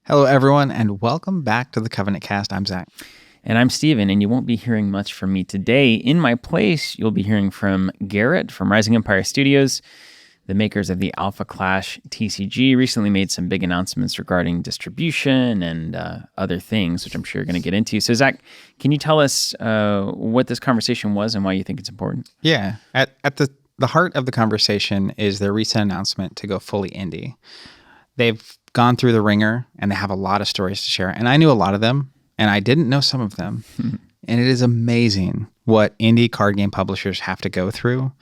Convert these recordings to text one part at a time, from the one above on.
Hello, everyone, and welcome back to the Covenant Cast. I'm Zach. And I'm Steven, and you won't be hearing much from me today. In my place, you'll be hearing from Garrett from Rising Empire Studios. The makers of the Alpha Clash TCG recently made some big announcements regarding distribution and other things, which I'm sure you're going to get into. So, Zach, can you tell us what this conversation was and why you think it's important? Yeah. At the heart of the conversation is their recent announcement to go fully indie. They've gone through the ringer, and they have a lot of stories to share. And I knew a lot of them, and I didn't know some of them. And it is amazing what indie card game publishers have to go through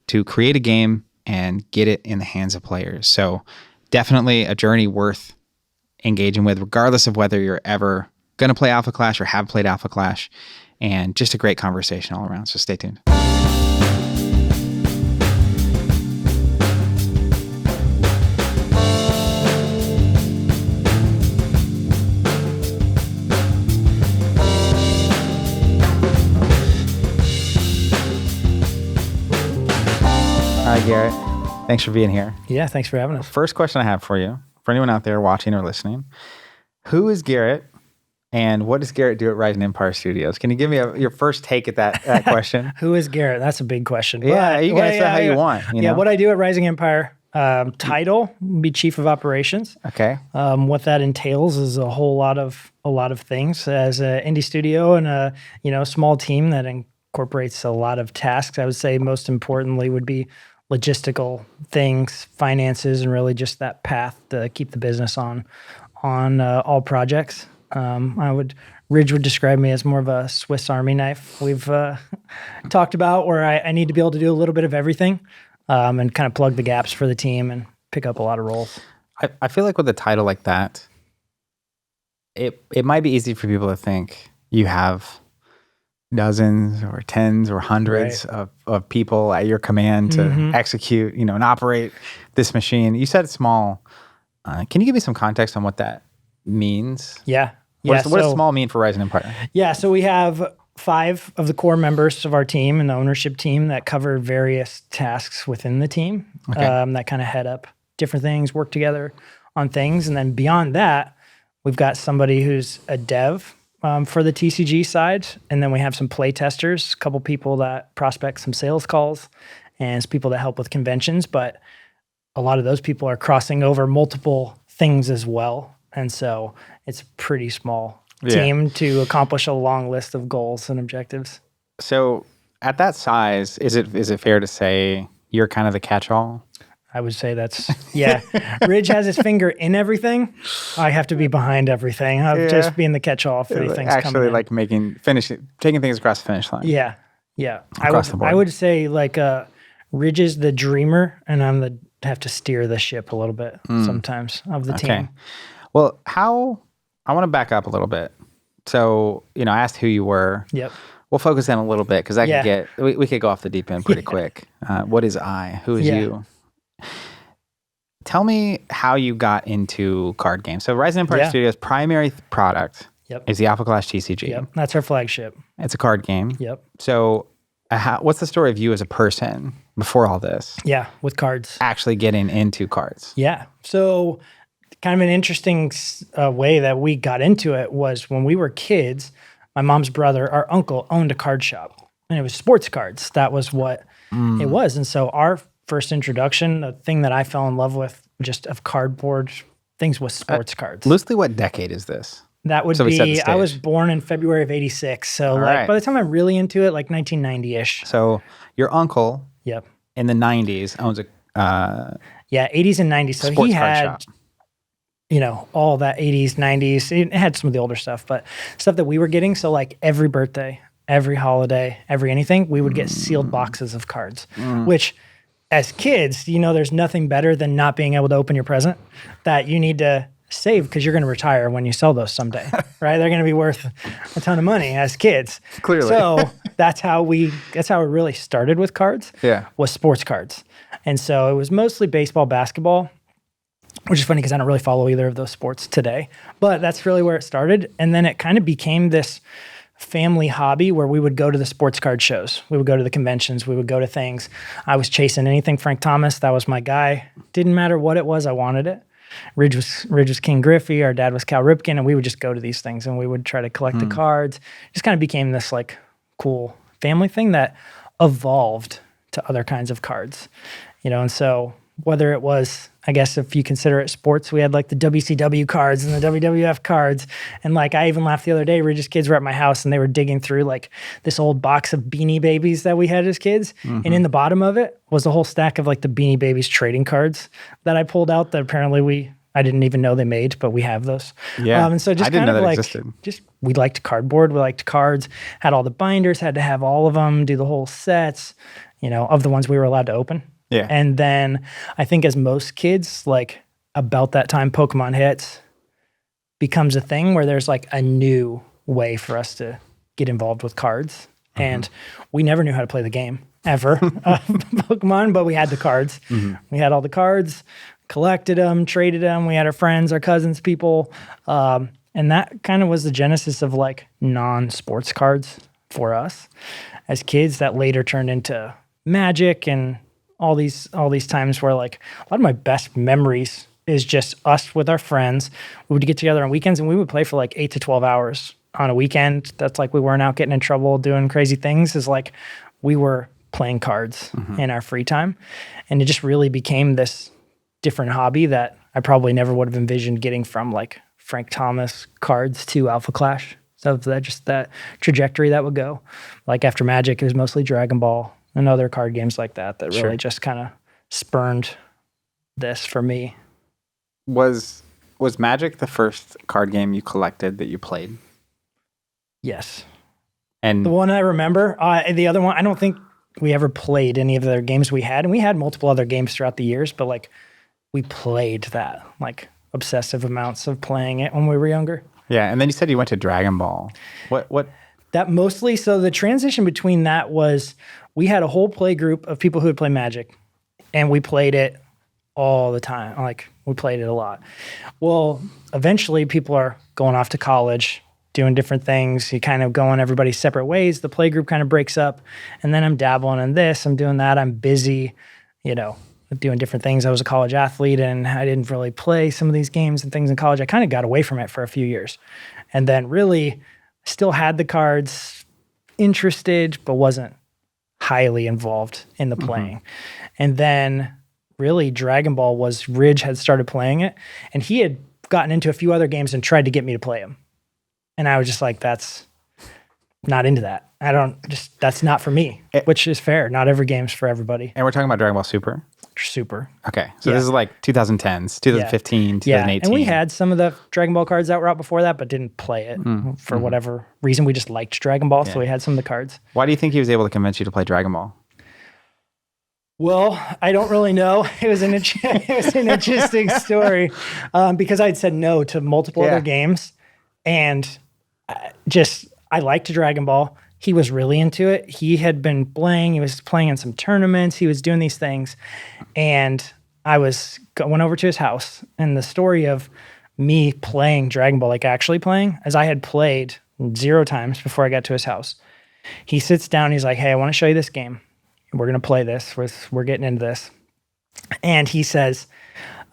to create a game and get it in the hands of players. So definitely a journey worth engaging with, regardless of whether you're ever going to play Alpha Clash or have played Alpha Clash. And just a great conversation all around. So stay tuned. Hi, Garrett. Thanks for being here. Yeah, thanks for having us. First question I have for you, for anyone out there watching or listening, who is Garrett and what does Garrett do at Rising Empire Studios? Can you give me your first take at that question? Who is Garrett? That's a big question. Yeah, you guys say how you want. You know? What I do at Rising Empire, title would be Chief of Operations. Okay. What that entails is a lot of things. As an indie studio and a small team that incorporates a lot of tasks, I would say most importantly would be logistical things, finances, and really just that path to keep the business on all projects. Ridge would describe me as more of a Swiss Army knife. We've talked about where I need to be able to do a little bit of everything and kind of plug the gaps for the team and pick up a lot of roles. I feel like with a title like that, it might be easy for people to think you have dozens or tens or hundreds of people at your command to execute, and operate this machine. You said small. Can you give me some context on what that means? Yeah. What does small mean for Rising Empire? Yeah. So we have 5 of the core members of our team and the ownership team that cover various tasks within the team that kind of head up different things, work together on things. And then beyond that, we've got somebody who's a dev for the TCG side. And then we have some play testers, a couple people that prospect some sales calls, and some people that help with conventions. But a lot of those people are crossing over multiple things as well. And so it's a pretty small team to accomplish a long list of goals and objectives. So at that size, is it fair to say you're kind of the catch-all? I would say that's, yeah. Ridge has his finger in everything. I have to be behind everything. I'm just being the catch-all for the things actually coming in. like taking things across the finish line. Yeah. Across the board. I would say like Ridge is the dreamer, and I'm have to steer the ship a little bit sometimes of the team. Well, I want to back up a little bit. So, I asked who you were. Yep. We'll focus in a little bit because we could go off the deep end pretty quick. What is I? Who is you? Tell me how you got into card games. So Rising Empire Studios' primary product is the Alpha Clash TCG. Yep, that's our flagship. It's a card game. Yep. So what's the story of you as a person before all this? Yeah, with cards. Actually getting into cards. Yeah. So kind of an interesting way that we got into it was when we were kids, my mom's brother, our uncle, owned a card shop. And it was sports cards. That was what it was. And so our first introduction, the thing that I fell in love with just of cardboard things was sports cards. Loosely, what decade is this? That would be, I was born in February of 86. So by the time I'm really into it, like 1990-ish. So your uncle in the 90s owns a 80s and 90s. So he had, all that 80s, 90s. It had some of the older stuff, but stuff that we were getting. So like every birthday, every holiday, every anything, we would get sealed boxes of cards, which as kids, there's nothing better than not being able to open your present that you need to save because you're going to retire when you sell those someday, right? They're going to be worth a ton of money as kids. Clearly. So that's how it really started with cards. Was sports cards. And so it was mostly baseball, basketball, which is funny because I don't really follow either of those sports today, but that's really where it started. And then it kind of became this family hobby where we would go to the sports card shows. We would go to the conventions. We would go to things. I was chasing anything Frank Thomas. That was my guy. Didn't matter what it was. I wanted it. Ridge was King Griffey. Our dad was Cal Ripken, and we would just go to these things and we would try to collect the cards. Just kind of became this like cool family thing that evolved to other kinds of cards, and so whether it was, I guess if you consider it sports, we had like the WCW cards and the WWF cards. And like, I even laughed the other day, Ridge's kids were at my house and they were digging through like this old box of Beanie Babies that we had as kids. And in the bottom of it was a whole stack of like the Beanie Babies trading cards that I pulled out that apparently I didn't even know they made, but we have those. Yeah. And so just I didn't kind know of that like, existed. we liked cardboard, we liked cards, had all the binders, had to have all of them, do the whole sets, of the ones we were allowed to open. Yeah. And then I think as most kids, like about that time Pokemon hits, becomes a thing where there's like a new way for us to get involved with cards. And we never knew how to play the game ever Pokemon, but we had the cards. We had all the cards, collected them, traded them. We had our friends, our cousins, people. And that kind of was the genesis of like non-sports cards for us as kids that later turned into Magic and all these times where like a lot of my best memories is just us with our friends. We would get together on weekends and we would play for like 8 to 12 hours on a weekend. That's like we weren't out getting in trouble doing crazy things. Is like we were playing cards in our free time. And it just really became this different hobby that I probably never would have envisioned getting from like Frank Thomas cards to Alpha Clash. So that trajectory that would go. Like after Magic, it was mostly Dragon Ball and other card games like that really just kind of spurned this for me. Was Magic the first card game you collected that you played? Yes. And the one I remember, the other one, I don't think we ever played any of the other games we had. And we had multiple other games throughout the years, but like we played that, like obsessive amounts of playing it when we were younger. Yeah. And then you said you went to Dragon Ball. What? That mostly, so the transition between that was we had a whole play group of people who would play Magic, and we played it all the time. Like, we played it a lot. Well, eventually people are going off to college, doing different things. You kind of going everybody's separate ways. The play group kind of breaks up, and then I'm dabbling in this, I'm doing that. I'm busy, doing different things. I was a college athlete, and I didn't really play some of these games and things in college. I kind of got away from it for a few years. And then really still had the cards, interested, but wasn't highly involved in the playing. And then really Dragon Ball was Ridge had started playing it, and he had gotten into a few other games and tried to get me to play them. And I was just like, that's not into that. That's not for me, which is fair. Not every game's for everybody. And we're talking about Dragon Ball Super? Super. Okay. So this is like 2010s, 2015, 2018. Yeah, and we had some of the Dragon Ball cards that were out before that, but didn't play it for whatever reason. We just liked Dragon Ball, so we had some of the cards. Why do you think he was able to convince you to play Dragon Ball? Well, I don't really know. It was an interesting story because I'd said no to multiple other games, and I liked Dragon Ball. He was really into it. He had been playing. He was playing in some tournaments. He was doing these things, and I went over to his house. And the story of me playing Dragon Ball, like actually playing, as I had played 0 times before I got to his house. He sits down. He's like, "Hey, I want to show you this game. We're gonna play this. We're getting into this." And he says,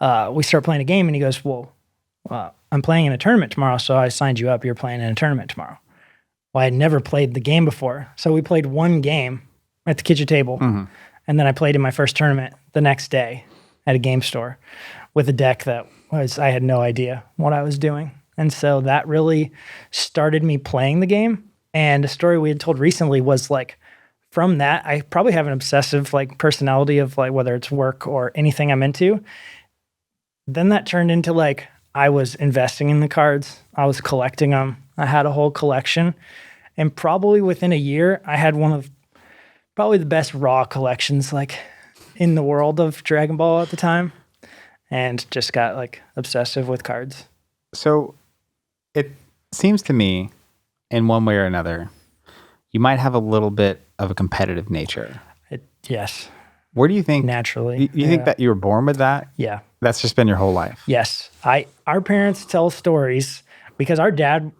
we start playing a game, and he goes, "Well, I'm playing in a tournament tomorrow, so I signed you up. You're playing in a tournament tomorrow." Well, I had never played the game before. So we played one game at the kitchen table. And then I played in my first tournament the next day at a game store with a deck that I had no idea what I was doing. And so that really started me playing the game. And a story we had told recently was like, from that, I probably have an obsessive like personality of like, whether it's work or anything I'm into. Then that turned into like, I was investing in the cards. I was collecting them. I had a whole collection. And probably within a year, I had one of probably the best raw collections like in the world of Dragon Ball at the time. And just got like obsessive with cards. So it seems to me, in one way or another, you might have a little bit of a competitive nature. Yes. Where do you think... Naturally. You think that you were born with that? Yeah. That's just been your whole life? Yes. Our parents tell stories because our dad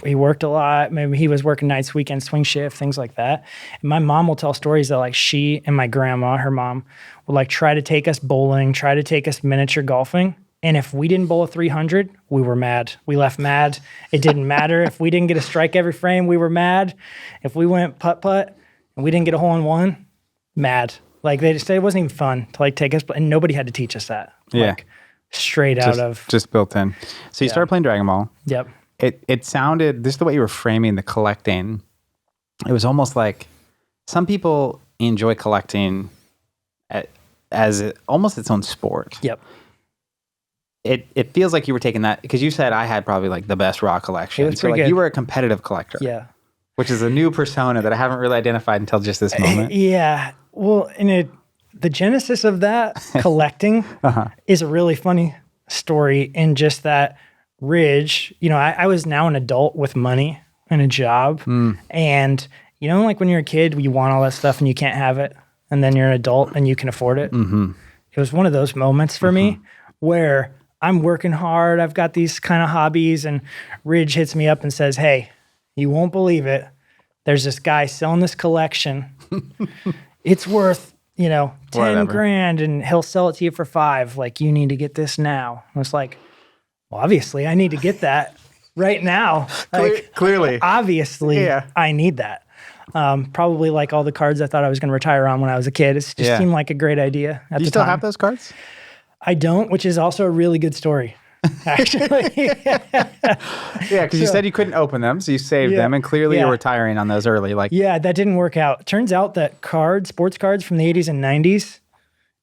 he worked a lot. Maybe he was working nights, weekends, swing shift, things like that. And my mom will tell stories that like she and my grandma, her mom, would like try to take us bowling, try to take us miniature golfing. And if we didn't bowl a 300, we were mad. We left mad. It didn't matter. If we didn't get a strike every frame, we were mad. If we went putt-putt and we didn't get a hole-in-one, mad. Like, they just said it wasn't even fun to like take us, and nobody had to teach us that. Yeah. Like, straight out of. Just built in. So you started playing Dragon Ball. Yep. It sounded, this is the way you were framing the collecting. It was almost like some people enjoy collecting as almost its own sport. Yep. It feels like you were taking that, because you said I had probably like the best raw collection. It was so pretty like good. you were a competitive collector. Yeah. Which is a new persona that I haven't really identified until just this moment. Yeah. Well, the genesis of that collecting is a really funny story in just that Ridge, I was now an adult with money and a job. And, like when you're a kid, you want all that stuff and you can't have it. And then you're an adult and you can afford it. Mm-hmm. It was one of those moments for me where I'm working hard. I've got these kind of hobbies, and Ridge hits me up and says, "Hey, you won't believe it. There's this guy selling this collection. It's worth, 10 grand, and he'll sell it to you for $5. Like, you need to get this now." I was like, well, obviously I need to get that right now. Like, Clearly. Obviously I need that. Probably like all the cards I thought I was going to retire on when I was a kid. It just seemed like a great idea at the time. Do you still have those cards? I don't, which is also a really good story, actually. Yeah, because you said you couldn't open them, so you saved them, and clearly you're retiring on those early. Yeah, that didn't work out. Turns out that sports cards from the 80s and 90s,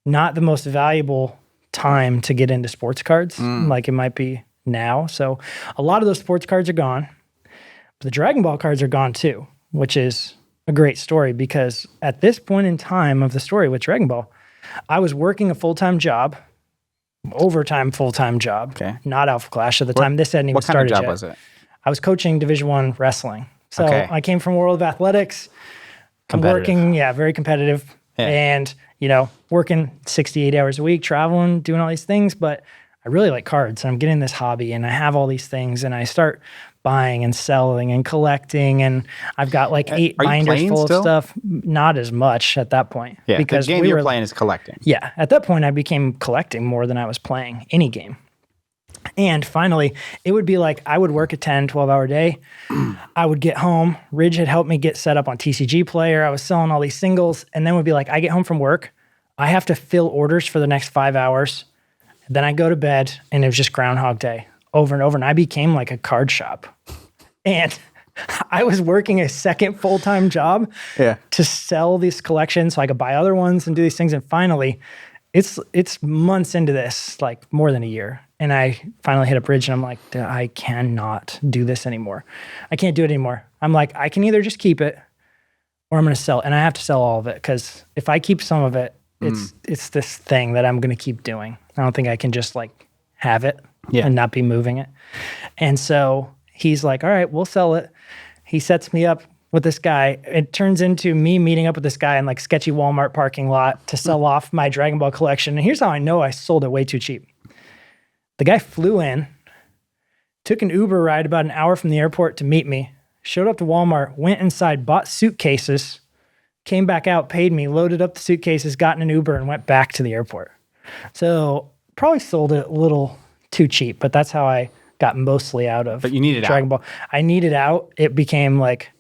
not the most valuable time to get into sports cards, like it might be now. So a lot of those sports cards are gone. But the Dragon Ball cards are gone too, which is a great story, because at this point in time of the story with Dragon Ball, I was working a full-time job. Overtime, full-time job, not Alpha Clash at the time. This hadn't even started yet. What kind of job was it? I was coaching Division I wrestling. So I came from World of Athletics. I'm working, very competitive. Yeah. And, working 68 hours a week, traveling, doing all these things. But I really like cards. And I'm getting this hobby, and I have all these things. And I start buying and selling and collecting, and I've got like 8 binders full of stuff. Not as much at that point. Yeah, because the game you're playing is collecting. Yeah, at that point I became collecting more than I was playing any game. And finally, it would be like I would work a 10, 12-hour day. I would get home. Ridge had helped me get set up on TCG Player. I was selling all these singles, and then it would be like I get home from work. I have to fill orders for the next 5 hours. Then I go to bed, and it was just Groundhog Day. Over and over, and I became like a card shop. And I was working a second full-time job to sell these collections so I could buy other ones and do these things. And finally, it's months into this, like more than a year. And I finally hit a bridge, and I'm like, I cannot do this anymore. I can't do it anymore. I'm like, I can either just keep it or I'm going to sell it. And I have to sell all of it, because if I keep some of it, it's this thing that I'm going to keep doing. I don't think I can just like have it. And not be moving it. And so he's like, all right, we'll sell it. He sets me up with this guy. It turns into me meeting up with this guy in like sketchy Walmart parking lot to sell off my Dragon Ball collection. And here's how I know I sold it way too cheap. The guy flew in, took an Uber ride about an hour from the airport to meet me, showed up to Walmart, went inside, bought suitcases, came back out, paid me, loaded up the suitcases, got in an Uber, and went back to the airport. So probably sold it a little too cheap, but that's how I got mostly out of Dragon Ball. I needed out. It became like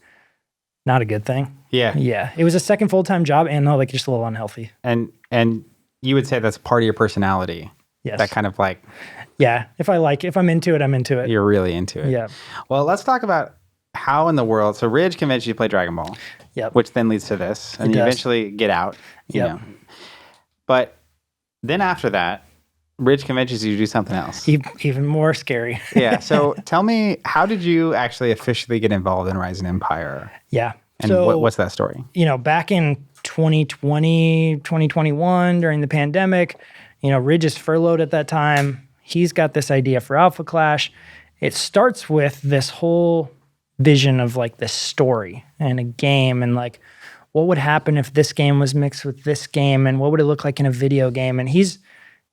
not a good thing. Yeah. Yeah. It was a second full-time job, and like just a little unhealthy. And you would say that's part of your personality. Yes. That kind of like. Yeah. If I'm into it, I'm into it. You're really into it. Yeah. Well, let's talk about how in the world. So Ridge convinced you to play Dragon Ball. Yep. Which then leads to this, and you eventually get out. You know. But then after that, Ridge convinces you to do something else. Even more scary. Yeah. So tell me, how did you actually officially get involved in Rising Empire? Yeah. And so, what's that story? Back in 2020, 2021, during the pandemic, Ridge is furloughed at that time. He's got this idea for Alpha Clash. It starts with this whole vision of like this story and a game, and like what would happen if this game was mixed with this game, and what would it look like in a video game? And he's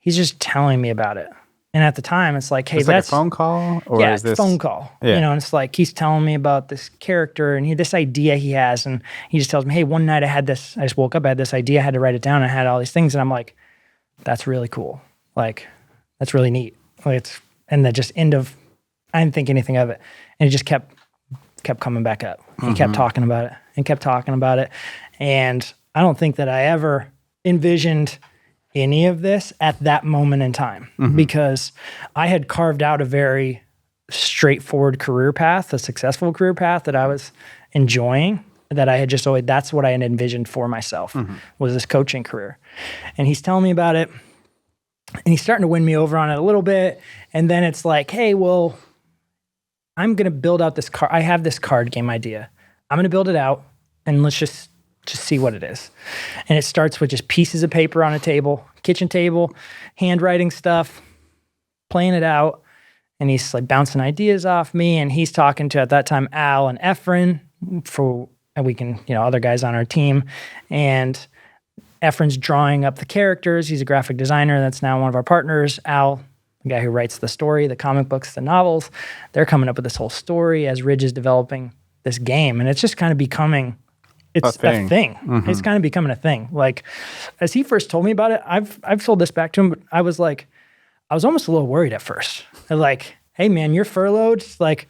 just telling me about it. And at the time, it's like, hey, it's that's like a phone call, or yeah, is this it's a phone call? Yeah. And it's like he's telling me about this character and this idea he has, and he just tells me, hey, one night I just woke up, I had this idea, I had to write it down, I had all these things, and I'm like, that's really cool. Like, That's really neat. Like and that just end of, I didn't think anything of it. And it just kept coming back up. He kept talking about it and kept talking about it. And I don't think that I ever envisioned any of this at that moment in time because I had carved out a very straightforward career path, a successful career path that I was enjoying, that I had just always, that's what I had envisioned for myself was this coaching career. And he's telling me about it and he's starting to win me over on it a little bit. And then it's like, hey, well, I'm going to build out this card. I have this card game idea. I'm going to build it out and let's just see what it is. And it starts with just pieces of paper on a table, kitchen table, handwriting stuff, playing it out. And he's like bouncing ideas off me. And he's talking to, at that time, Al and Efren and we can, other guys on our team. And Efren's drawing up the characters. He's a graphic designer. That's now one of our partners. Al, the guy who writes the story, the comic books, the novels, they're coming up with this whole story as Ridge is developing this game. And it's just kind of becoming, it's a thing. It's kind of becoming a thing. Like, as he first told me about it, I've sold this back to him, but I was almost a little worried at first. Like, hey man, you're furloughed. Like,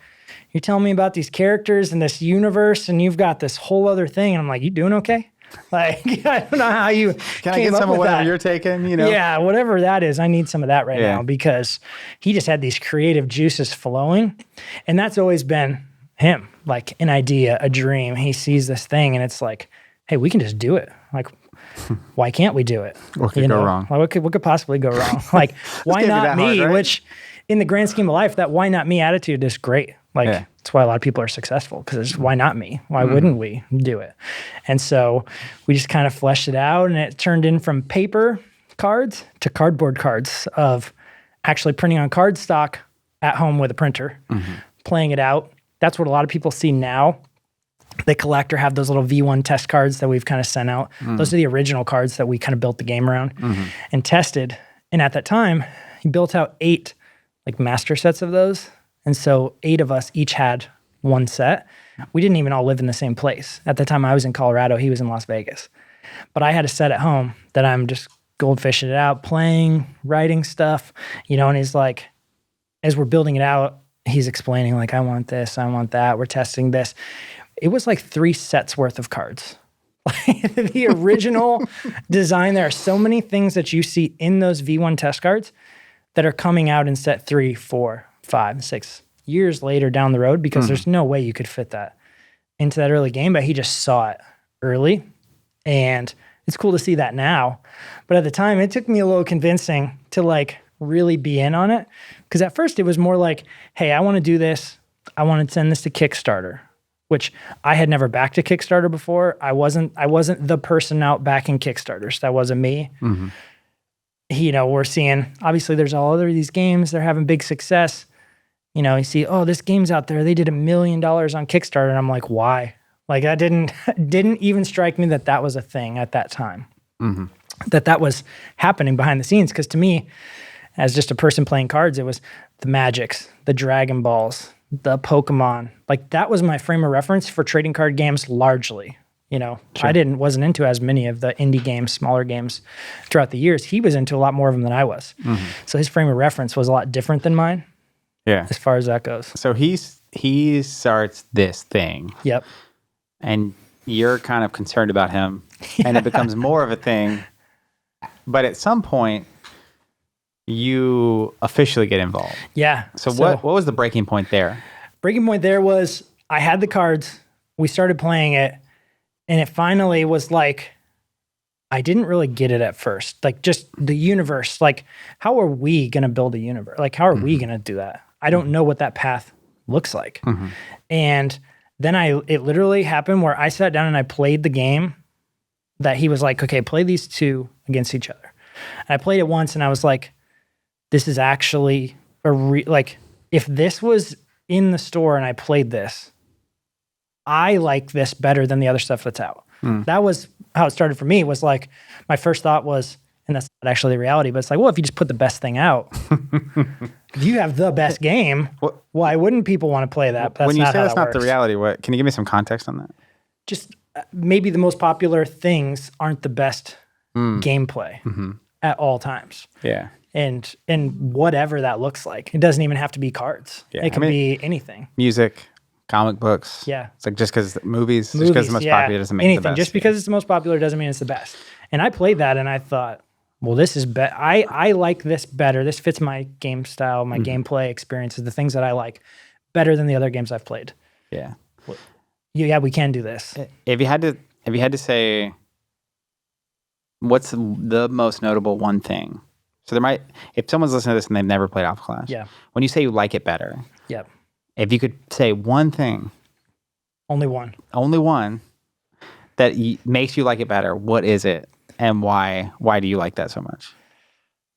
you're telling me about these characters and this universe and you've got this whole other thing. And I'm like, you doing okay? Like, I don't know how you Can I get some of whatever you're taking, Yeah, whatever that is. I need some of that right now because he just had these creative juices flowing. And that's always been him, like an idea, a dream. He sees this thing and it's like, hey, we can just do it. Like, why can't we do it? What could go wrong? Like, what could possibly go wrong? Like, why not me? Hard, right? Which in the grand scheme of life, that why not me attitude is great. Like, that's why a lot of people are successful because it's why not me? Why wouldn't we do it? And so we just kind of fleshed it out and it turned in from paper cards to cardboard cards of actually printing on cardstock at home with a printer, playing it out. That's what a lot of people see now. They collect or have those little V1 test cards that we've kind of sent out. Those are the original cards that we kind of built the game around and tested. And at that time, he built out 8 like master sets of those. And so 8 of us each had one set. We didn't even all live in the same place. At the time I was in Colorado, he was in Las Vegas. But I had a set at home that I'm just goldfishing it out, playing, writing stuff, and he's like, as we're building it out, he's explaining like, I want this, I want that, we're testing this. It was like 3 sets worth of cards. The original design, there are so many things that you see in those V1 test cards that are coming out in set 3, 4, 5, 6 years later down the road because there's no way you could fit that into that early game, but he just saw it early. And it's cool to see that now. But at the time, it took me a little convincing to like really be in on it. Because at first it was more like, hey, I want to do this. I want to send this to Kickstarter, which I had never backed a Kickstarter before. I wasn't the person out backing Kickstarters. That wasn't me. We're seeing, obviously there's all other these games, they're having big success. You see, oh, this game's out there. They did $1 million on Kickstarter. And I'm like, why? Like that didn't even strike me that was a thing at that time, that was happening behind the scenes. Because to me, as just a person playing cards, it was the Magics, the Dragon Balls, the Pokemon. Like that was my frame of reference for trading card games largely. Sure. I wasn't into as many of the indie games, smaller games throughout the years. He was into a lot more of them than I was. So his frame of reference was a lot different than mine. Yeah. As far as that goes. So he starts this thing. Yep. And you're kind of concerned about him and it becomes more of a thing. But at some point you officially get involved. Yeah. So what was the breaking point there? Breaking point there was I had the cards, we started playing it, and it finally was like, I didn't really get it at first. Like just the universe, like how are we going to build a universe? Like how are we going to do that? I don't know what that path looks like. And then it literally happened where I sat down and I played the game that he was like, okay, play these 2 against each other. And I played it once and I was like, this is actually like if this was in the store and I played this, I like this better than the other stuff that's out. That was how it started for me. Was like, my first thought was, and that's not actually the reality, but it's like, well, if you just put the best thing out, if you have the best game, why wouldn't people want to play that? But that's when you not say how that's that not works. the reality, can you give me some context on that? Just maybe the most popular things aren't the best gameplay at all times. Yeah. and whatever that looks like. It doesn't even have to be cards. Yeah, It can be anything. Music, comic books. Yeah. It's like just because movies, just because it's the most popular doesn't make anything. it the best. Just because it's the most popular doesn't mean it's the best. And I played that and I thought, well, this is better. I like this better. This fits my game style, my gameplay experiences, the things that I like better than the other games I've played. Yeah. Yeah, we can do this. If you had to say, what's the most notable one thing? So if someone's listening to this and they've never played Alpha Clash, when you say you like it better, Yep. if you could say one thing, Only one that makes you like it better, what is it, and why? Why do you like that so much?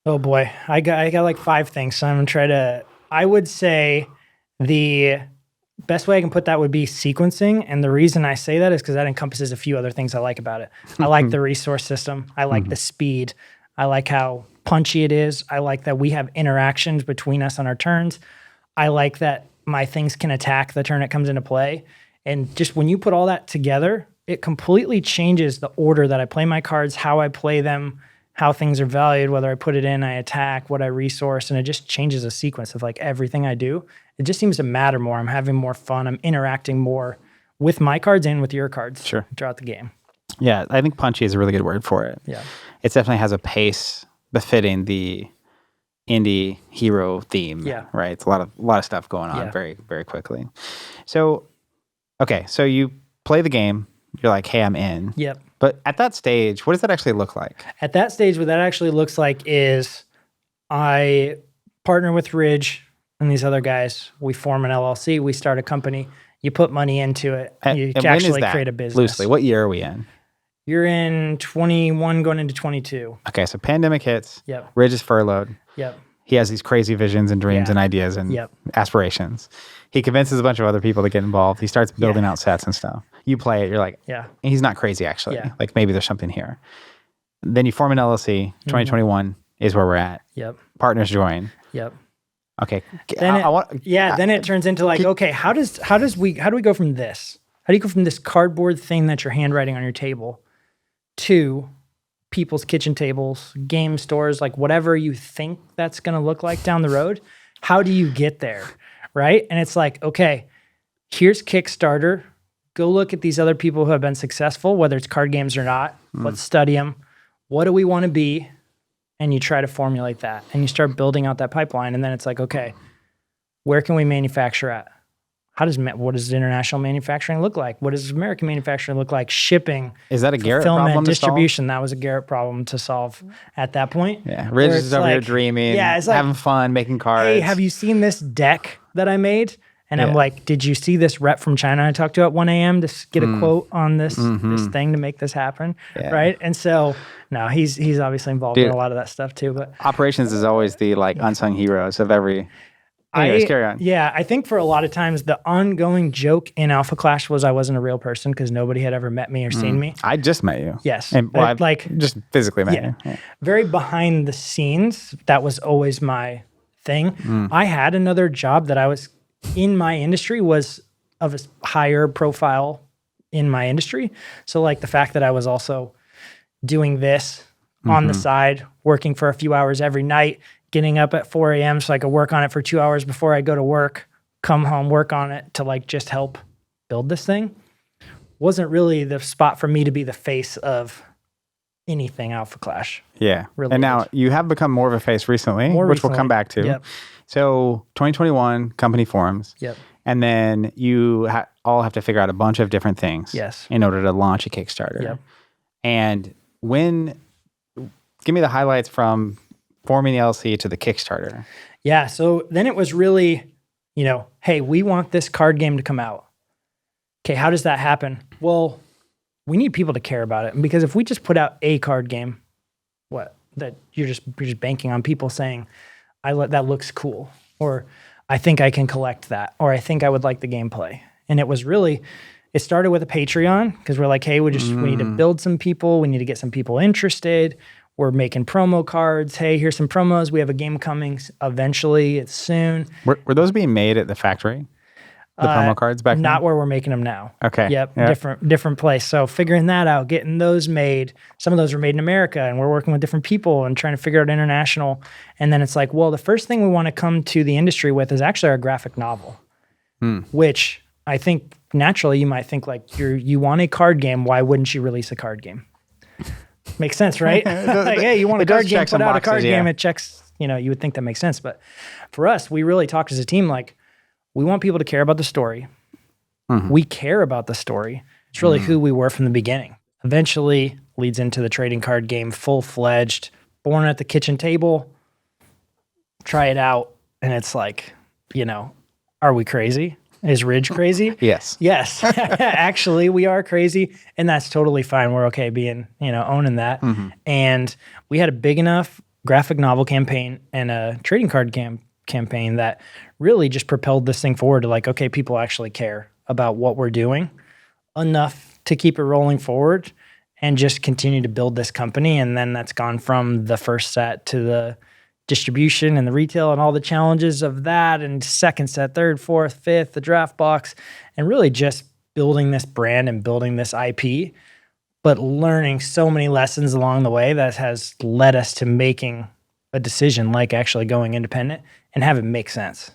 Oh boy, I got like 5 things. So I'm gonna try to. I would say the best way I can put that would be sequencing, and the reason I say that is because that encompasses a few other things I like about it. I like the resource system. I like the speed. I like how punchy it is. I like that we have interactions between us on our turns. I like that my things can attack the turn it comes into play. And just when you put all that together, it completely changes the order that I play my cards, how I play them, how things are valued, whether I put it in, I attack, what I resource, and it just changes the sequence of like everything I do. It just seems to matter more. I'm having more fun. I'm interacting more with my cards and with your cards throughout the game. Yeah, I think punchy is a really good word for it. Yeah. It definitely has a pace befitting the indie hero theme. Yeah. Right. It's a lot of stuff going on very, very quickly. So, okay. So you play the game. You're like, hey, I'm in. Yep. But at that stage, what does that actually look like? At that stage, what that actually looks like is I partner with Ridge and these other guys. We form an LLC. We start a company. You put money into it. You and actually when is that? create a business. Loosely, what year are we in? You're in 21 going into 22. Okay, so pandemic hits. Yep. Ridge is furloughed. Yep. He has these crazy visions and dreams and ideas and aspirations. He convinces a bunch of other people to get involved. He starts building out sets and stuff. You play it. You're like, he's not crazy, actually. Yeah. Like, maybe there's something here. Then you form an LLC. 2021 is where we're at. Yep. Partners join. Yep. Okay. Then it turns into like, okay, how do we go from this? How do you go from this cardboard thing that you're handwriting on your table to people's kitchen tables, game stores, like whatever you think that's going to look like down the road? How do you get there? Right? And it's like, okay, here's Kickstarter. Go look at these other people who have been successful, whether it's card games or not. Let's study them. What do we want to be? And you try to formulate that and you start building out that pipeline. And then it's like, okay, where can we manufacture at? What does international manufacturing look like? What does American manufacturing look like? Shipping. Is that a Garrett problem to distribution. solve? That was a Garrett problem to solve at that point. Yeah. Ridge is over here dreaming, it's like, having fun, making cards. Hey, have you seen this deck that I made? And I'm like, did you see this rep from China I talked to at 1 a.m. to get a quote on this thing to make this happen? Yeah. Right? And so, no, he's obviously involved in a lot of that stuff too. But operations is always the like unsung heroes of every... Anyways, carry on. Yeah, I think for a lot of times the ongoing joke in Alpha Clash was I wasn't a real person because nobody had ever met me or seen me. I just met you. Yes. And, well, like just physically met you. Yeah. Very behind the scenes, that was always my thing. I had another job that I was in my industry was of a higher profile in my industry. So like the fact that I was also doing this on the side, working for a few hours every night, getting up at 4 a.m. so I could work on it for 2 hours before I go to work, come home, work on it to like just help build this thing, wasn't really the spot for me to be the face of anything Alpha Clash. Yeah. Related. And now you have become more of a face recently, which we'll come back to. Yep. So 2021, company forms. Yep. And then you all have to figure out a bunch of different things in order to launch a Kickstarter. Yep. And give me the highlights from forming the LLC to the Kickstarter. Yeah. So then it was really, hey, we want this card game to come out. Okay. How does that happen? Well, we need people to care about it. And because if we just put out a card game, that you're just banking on people saying, that looks cool, or I think I can collect that, or I think I would like the gameplay. And it started with a Patreon because we're like, hey, we need to build some people. We need to get some people interested. We're making promo cards. Hey, here's some promos. We have a game coming eventually. It's soon. Were those being made at the factory? The promo cards back not then? where we're making them now. Okay. Yep. Yeah. Different place. So figuring that out, getting those made. Some of those are made in America, and we're working with different people and trying to figure out international. And then it's like, well, the first thing we want to come to the industry with is actually our graphic novel, which I think naturally you might think like you want a card game. Why wouldn't you release a card game? Makes sense, right? Like, hey, you want a card game, put out a card game. It checks, you would think that makes sense. But for us, we really talked as a team, like, we want people to care about the story. We care about the story. It's really who we were from the beginning. Eventually leads into the trading card game, full-fledged, born at the kitchen table. Try it out, and it's like, are we crazy? Is Ridge crazy? Yes. Yes. Actually, we are crazy, and that's totally fine. We're okay being, owning that. And we had a big enough graphic novel campaign and a trading card campaign that really just propelled this thing forward to like, okay, people actually care about what we're doing enough to keep it rolling forward and just continue to build this company. And then that's gone from the first set to the distribution and the retail and all the challenges of that, and second set, third, fourth, fifth, the draft box, and really just building this brand and building this IP, but learning so many lessons along the way that has led us to making a decision like actually going independent and have it make sense.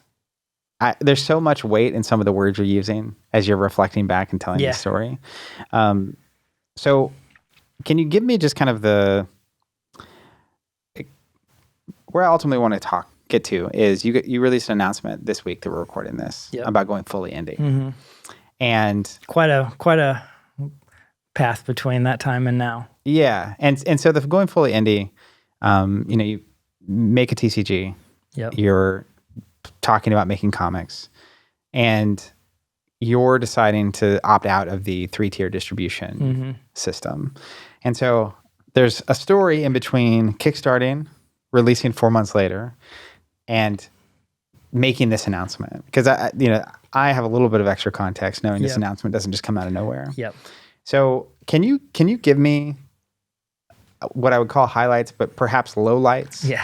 There's so much weight in some of the words you're using as you're reflecting back and telling the story. So can you give me just kind of where I ultimately want to get to is you released an announcement this week that we're recording this about going fully indie. And quite a path between that time and now. Yeah. And so the going fully indie, you make a TCG. Yep. You're talking about making comics, and you're deciding to opt out of the 3-tier distribution system. And so there's a story in between kickstarting, releasing 4 months later, and making this announcement. Because I have a little bit of extra context knowing this announcement doesn't just come out of nowhere. Yep. So can you give me what I would call highlights, but perhaps lowlights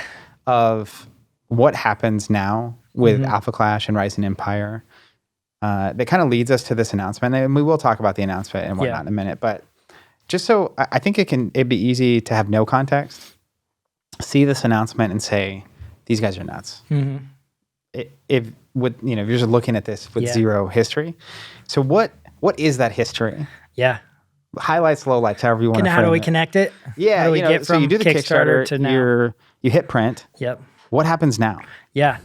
of what happens now with Alpha Clash and Rising Empire that kind of leads us to this announcement? And we will talk about the announcement and whatnot in a minute, but just so I think it'd be easy to have no context, see this announcement and say, these guys are nuts. If you're just looking at this with zero history. So what is that history? Yeah. Highlights, lowlights, however you want to frame it. How do we connect it? Yeah. How do we get so from you do the Kickstarter to now? You hit print. Yep. What happens now? Yeah.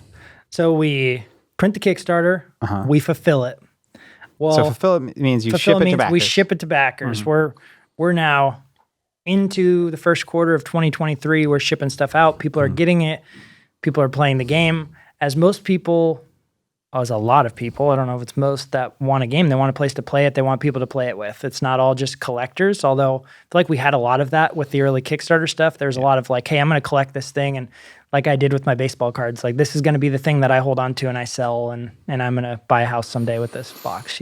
So we print the Kickstarter, we fulfill it. Well, so fulfill it means you ship it to backers. We ship it to backers. We're now into the first quarter of 2023. We're shipping stuff out. People are getting it. People are playing the game. As most people, as a lot of people, I don't know if it's most, that want a game. They want a place to play it. They want people to play it with. It's not all just collectors, although I feel like we had a lot of that with the early Kickstarter stuff. There's a lot of like, hey, I'm going to collect this thing. And like I did with my baseball cards, like this is going to be the thing that I hold on to and I sell, and I'm going to buy a house someday with this box,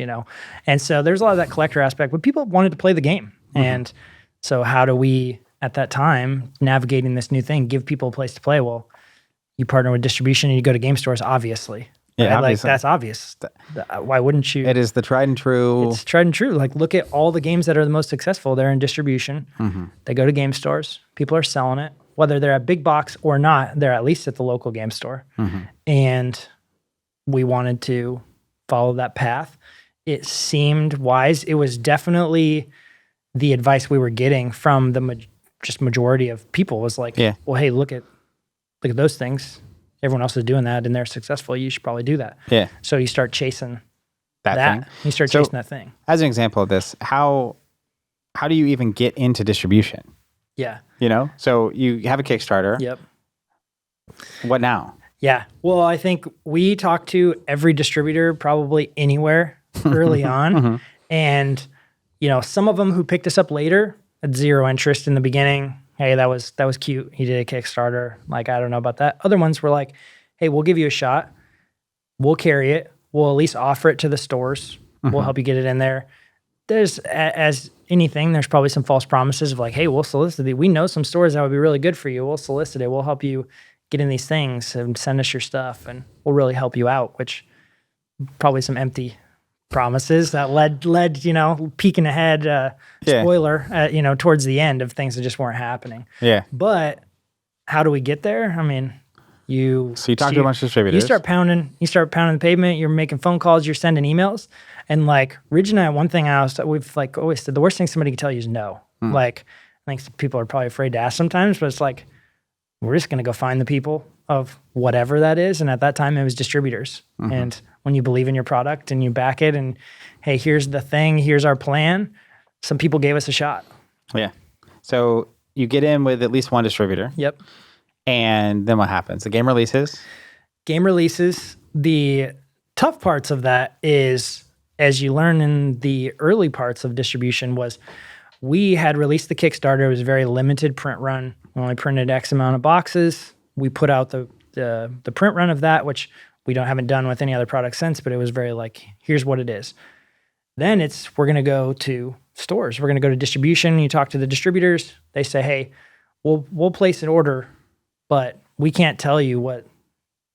And so there's a lot of that collector aspect, but people wanted to play the game. And so how do we, at that time, navigating this new thing, give people a place to play? Well, you partner with distribution and you go to game stores, obviously. Yeah, right? obviously. Like that's obvious. Why wouldn't you? It is the tried and true. It's tried and true. Like look at all the games that are the most successful. They're in distribution. They go to game stores. People are selling it. Whether they're at big box or not, they're at least at the local game store. And we wanted to follow that path. It seemed wise. It was definitely the advice we were getting from the majority of people was like, well, hey, look at those things. Everyone else is doing that and they're successful. You should probably do that. Yeah. So you start chasing that thing. You start chasing that thing. As an example of this, how do you even get into distribution? Yeah. So you have a Kickstarter. Yep. What now? Yeah. Well, I think we talked to every distributor probably anywhere early on. And, some of them who picked us up later had zero interest in the beginning. Hey, that was cute. He did a Kickstarter. Like, I don't know about that. Other ones were like, hey, we'll give you a shot. We'll carry it. We'll at least offer it to the stores. We'll help you get it in there. There's, as anything, there's probably some false promises of like, hey, we'll solicit it. We know some stores that would be really good for you. We'll solicit it. We'll help you get in these things and send us your stuff and we'll really help you out, which probably some empty promises that led, peeking ahead, spoiler, towards the end of things that just weren't happening. Yeah. But how do we get there? I mean, So you talk to a bunch of distributors. You start pounding the pavement. You're making phone calls. You're sending emails. And like Ridge and I, one thing we've like always said, the worst thing somebody can tell you is no. Like, I think people are probably afraid to ask sometimes, but it's like, we're just going to go find the people of whatever that is. And at that time it was distributors. And when you believe in your product and you back it and, hey, here's the thing, here's our plan. Some people gave us a shot. Yeah. So you get in with at least one distributor. Yep. And then what happens? The game releases. The tough parts of that is, as you learn in the early parts of distribution, was we had released the Kickstarter. It was a very limited print run. We only printed X amount of boxes. We put out the print run of that, which we haven't done with any other product since, but it was very like, here's what it is. Then we're going to go to stores. We're going to go to distribution. You talk to the distributors. They say, hey, we'll place an order, but we can't tell you what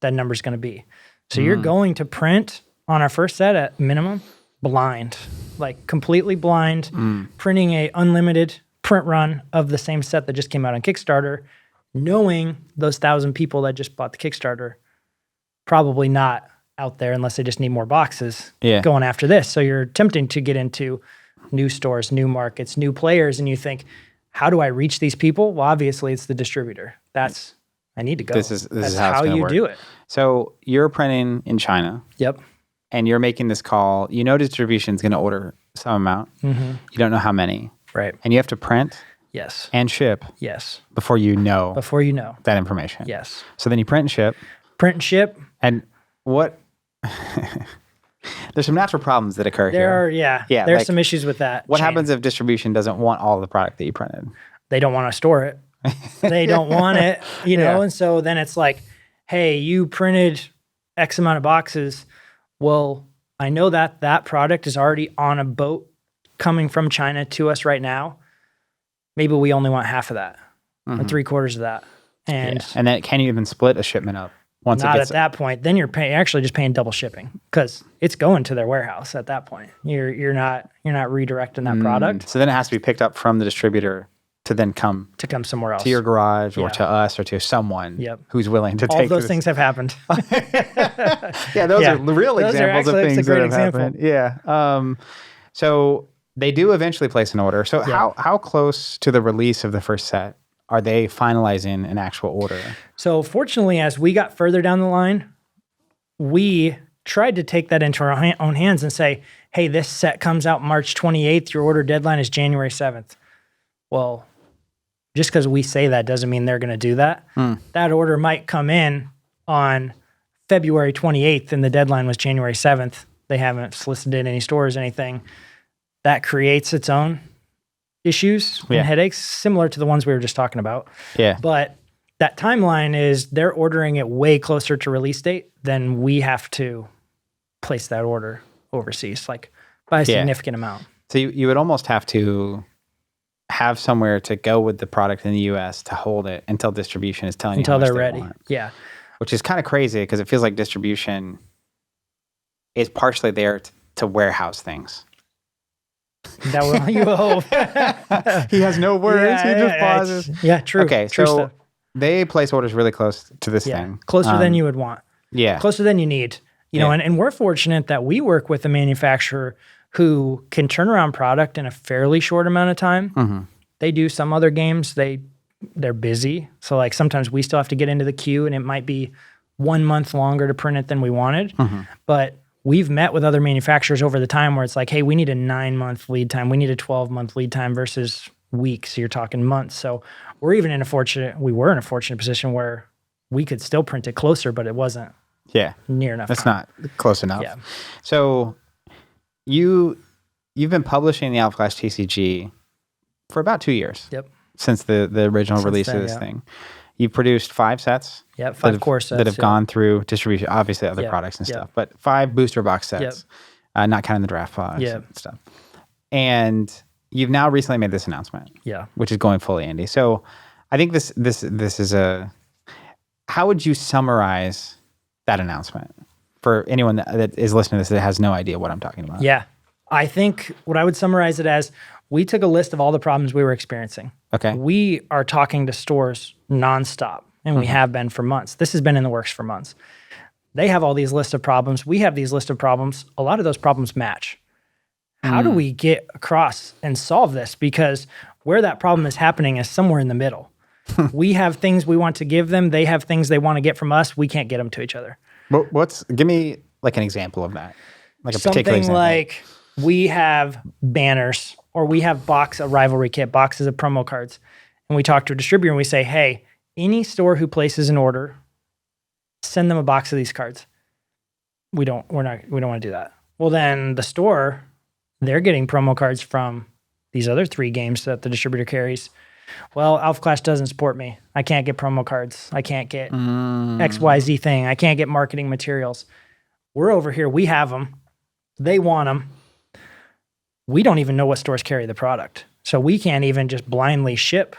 that number's going to be. So you're going to print on our first set at minimum blind, like completely blind, printing a unlimited print run of the same set that just came out on Kickstarter, knowing those 1,000 people that just bought the Kickstarter probably not out there unless they just need more boxes going after this. So you're attempting to get into new stores, new markets, new players, and you think, how do I reach these people? Well, obviously it's the distributor. I need to go. This is how you work. do it. So you're printing in China. Yep. And you're making this call. You know distribution's going to order some amount. You don't know how many. Right. And you have to print Yes. and ship Yes. before you know that that information. Yes. So then you print and ship. Print and ship. And what... There's some natural problems that occur here. There's some issues with that. What happens if distribution doesn't want all the product that you printed? They don't want to store it. They don't want it, and so then it's like, hey, you printed X amount of boxes. Well, I know that product is already on a boat coming from China to us right now. Maybe we only want half of that or 3/4 of that. And then can you even split a shipment up? Once not it gets at that point. Then you're actually just paying double shipping because it's going to their warehouse at that point. You're not redirecting that product. So then it has to be picked up from the distributor to then come somewhere else, to your garage or to us or to someone who's willing to all take those things have happened. Those are real examples of things that have happened. Yeah. So they do eventually place an order. So how close to the release of the first set are they finalizing an actual order? So fortunately, as we got further down the line, we tried to take that into our own hands and say, hey, this set comes out March 28th. Your order deadline is January 7th. Well, just because we say that doesn't mean they're going to do that. That order might come in on February 28th and the deadline was January 7th. They haven't solicited any stores, anything. That creates its own issues and headaches, similar to the ones we were just talking about. Yeah. But that timeline is they're ordering it way closer to release date than we have to place that order overseas, like by a significant amount. So you would almost have to have somewhere to go with the product in the U.S. to hold it until distribution is telling you how much they're they ready. want. Yeah. Which is kind of crazy because it feels like distribution is partially there to warehouse things. That will you hope. He has no words. He just pauses. Yeah, true. Okay, true so stuff. they place orders really close to this thing. Closer than you would want. Yeah. Closer than you need. You know, and we're fortunate that we work with a manufacturer who can turn around product in a fairly short amount of time. They do some other games. They're busy. So like sometimes we still have to get into the queue and it might be 1 month longer to print it than we wanted. But we've met with other manufacturers over the time where it's like, hey, we need a 9-month lead time. We need a 12-month lead time versus weeks. So you're talking months. So we were in a fortunate position where we could still print it closer, but it wasn't near enough. That's not close enough. Yeah. So you've been publishing the Alpha Clash TCG for about 2 years. Yep. Since the original release of this thing. You've produced 5 sets. Yep, 5 core sets. That have gone through distribution, obviously other products and stuff, but 5 booster box sets, not counting the draft box and stuff. And you've now recently made this announcement, which is going fully indie. So I think this is how would you summarize that announcement? for anyone that is listening to this that has no idea what I'm talking about. Yeah. I think what I would summarize it as, we took a list of all the problems we were experiencing. Okay. We are talking to stores nonstop, and we have been for months. This has been in the works for months. They have all these lists of problems. We have these lists of problems. A lot of those problems match. How do we get across and solve this? Because where that problem is happening is somewhere in the middle. We have things we want to give them. They have things they want to get from us. We can't get them to each other. Give me like an example of that. Like a particular Something example. like we have banners, or we have a rivalry kit, boxes of promo cards. And we talk to a distributor and we say, hey, any store who places an order, send them a box of these cards. We don't want to do that. Well, then the store, they're getting promo cards from these other 3 games that the distributor carries. Well, Alpha Clash doesn't support me. I can't get promo cards. I can't get XYZ thing. I can't get marketing materials. We're over here. We have them. They want them. We don't even know what stores carry the product. So we can't even just blindly ship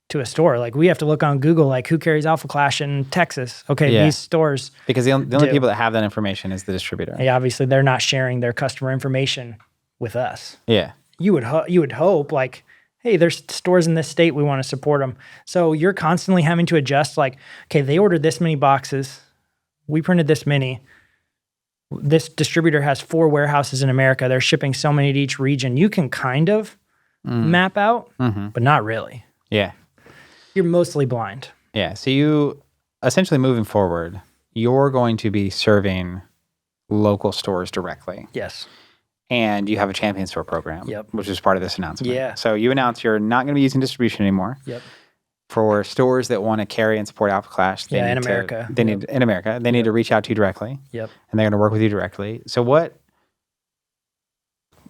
to a store. Like, we have to look on Google, like, who carries Alpha Clash in Texas? Okay, these stores. Because the only people that have that information is the distributor. Yeah, obviously, they're not sharing their customer information with us. Yeah. You would hope, like, hey, there's stores in this state, we want to support them. So you're constantly having to adjust, like, okay, they ordered this many boxes. We printed this many. This distributor has 4 warehouses in America. They're shipping so many to each region. You can kind of map out, but not really. Yeah. You're mostly blind. Yeah. So you essentially, moving forward, you're going to be serving local stores directly. Yes. And you have a champion store program, which is part of this announcement. Yeah. So you announce you're not going to be using distribution anymore. Yep. For stores that want to carry and support Alpha Clash, they need America. They need to reach out to you directly. Yep. And they're going to work with you directly. So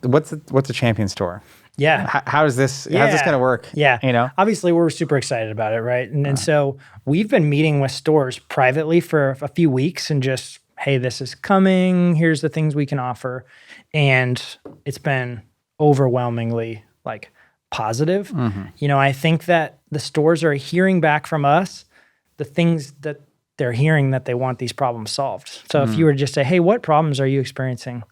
what's a champion store? Yeah. How's this going to work? Yeah. You know? Obviously, we're super excited about it, right? And so we've been meeting with stores privately for a few weeks and just, hey, this is coming. Here's the things we can offer. And it's been overwhelmingly, like, positive. You know, I think that the stores are hearing back from us the things that they're hearing that they want these problems solved. So if you were to just say, hey, what problems are you experiencing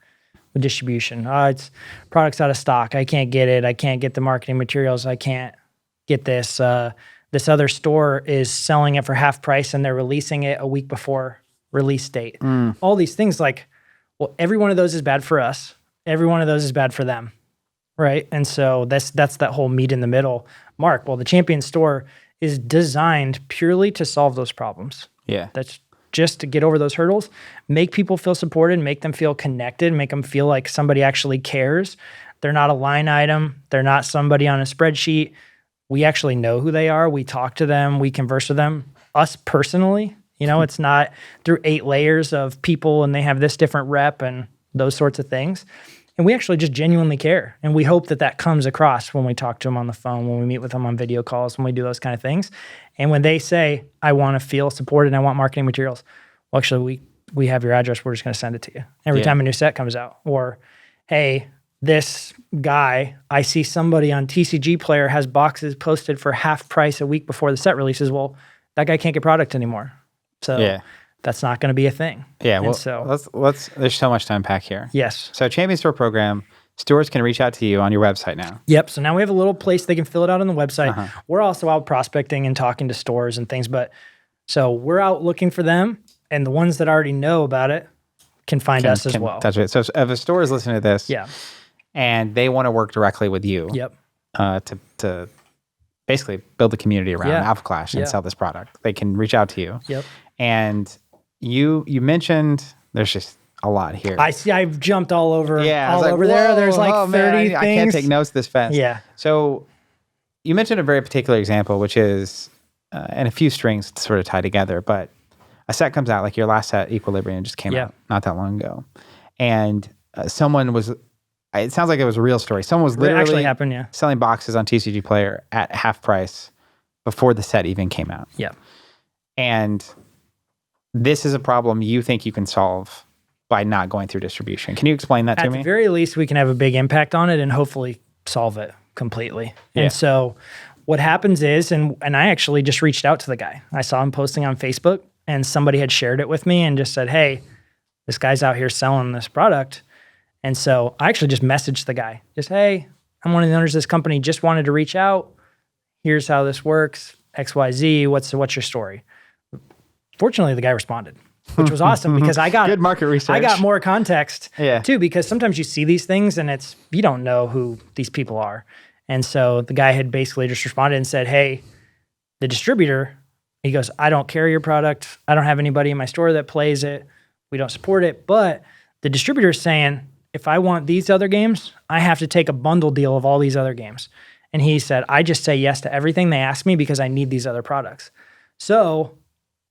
with distribution? It's products out of stock. I can't get it. I can't get the marketing materials. I can't get this. This other store is selling it for half price and they're releasing it a week before release date. All these things, like, well, every one of those is bad for us. Every one of those is bad for them. Right. And so that's that whole meet in the middle mark. Well, the champion store is designed purely to solve those problems. Yeah. That's just to get over those hurdles, make people feel supported, make them feel connected, make them feel like somebody actually cares. They're not a line item. They're not somebody on a spreadsheet. We actually know who they are. We talk to them. We converse with them. Us personally, you know, it's not through 8 layers of people and they have this different rep and those sorts of things. And we actually just genuinely care. And we hope that that comes across when we talk to them on the phone, when we meet with them on video calls, when we do those kind of things. And when they say, I want to feel supported and I want marketing materials, well, actually, we have your address. We're just going to send it to you every time a new set comes out. Or, hey, this guy, I see somebody on TCG Player has boxes posted for half price a week before the set releases. Well, that guy can't get product anymore. So that's not going to be a thing. Yeah, and well, so let's. There's so much to unpack here. Yes. So Champion Store program, stores can reach out to you on your website now. Yep. So now we have a little place they can fill it out on the website. We're also out prospecting and talking to stores and things, but so we're out looking for them, and the ones that already know about it can find us as well. That's right. So if a store is listening to this, and they want to work directly with you, to basically build a community around Alpha Clash and sell this product, they can reach out to you. Yep. And you mentioned there's just a lot here. I see. I've jumped all over. Yeah, all over there. There's like 30 things. I can't take notes this fast. Yeah. So you mentioned a very particular example, which is, and a few strings sort of tie together, but a set comes out, like your last set, Equilibrium, just came out not that long ago. And someone was, it sounds like it was a real story. Someone was literally actually happened, selling boxes on TCG Player at half price before the set even came out. Yeah. And this is a problem you think you can solve by not going through distribution. Can you explain that to me? At the very least, we can have a big impact on it and hopefully solve it completely. And so what happens is, and I actually just reached out to the guy. I saw him posting on Facebook and somebody had shared it with me and just said, hey, this guy's out here selling this product. And so I actually just messaged the guy, just, hey, I'm one of the owners of this company, just wanted to reach out. Here's how this works, XYZ, what's your story? Fortunately, the guy responded, which was awesome because I got good market research. I got more context Yeah. too, because sometimes you see these things and you don't know who these people are. And so the guy had basically just responded and said, hey, the distributor, he goes, I don't carry your product. I don't have anybody in my store that plays it. We don't support it. But the distributor is saying, if I want these other games, I have to take a bundle deal of all these other games. And he said, I just say yes to everything they ask me because I need these other products. So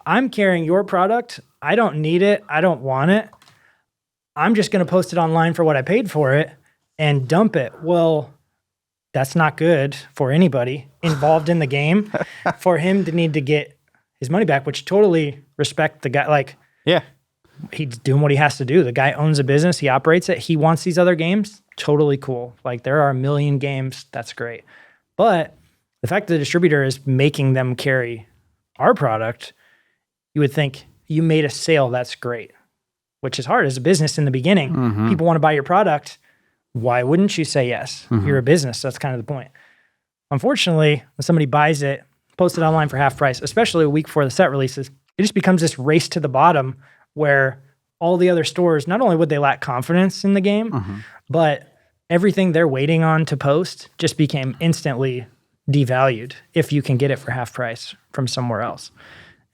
I'm carrying your product. I don't need it. I don't want it. I'm just going to post it online for what I paid for it and dump it. Well, that's not good for anybody involved in the game for him to need to get his money back, which totally respect the guy. Like, Yeah. he's doing what he has to do. The guy owns a business. He operates it. He wants these other games. Totally cool. Like, there are a million games. That's great. But the fact that the distributor is making them carry our product, you would think you made a sale. That's great, which is hard as a business in the beginning. People want to buy your product. Why wouldn't you say yes? You're a business. That's kind of the point. Unfortunately, when somebody buys it, posts it online for half price, especially a week before the set releases, it just becomes this race to the bottom where all the other stores, not only would they lack confidence in the game, but everything they're waiting on to post just became instantly devalued if you can get it for half price from somewhere else.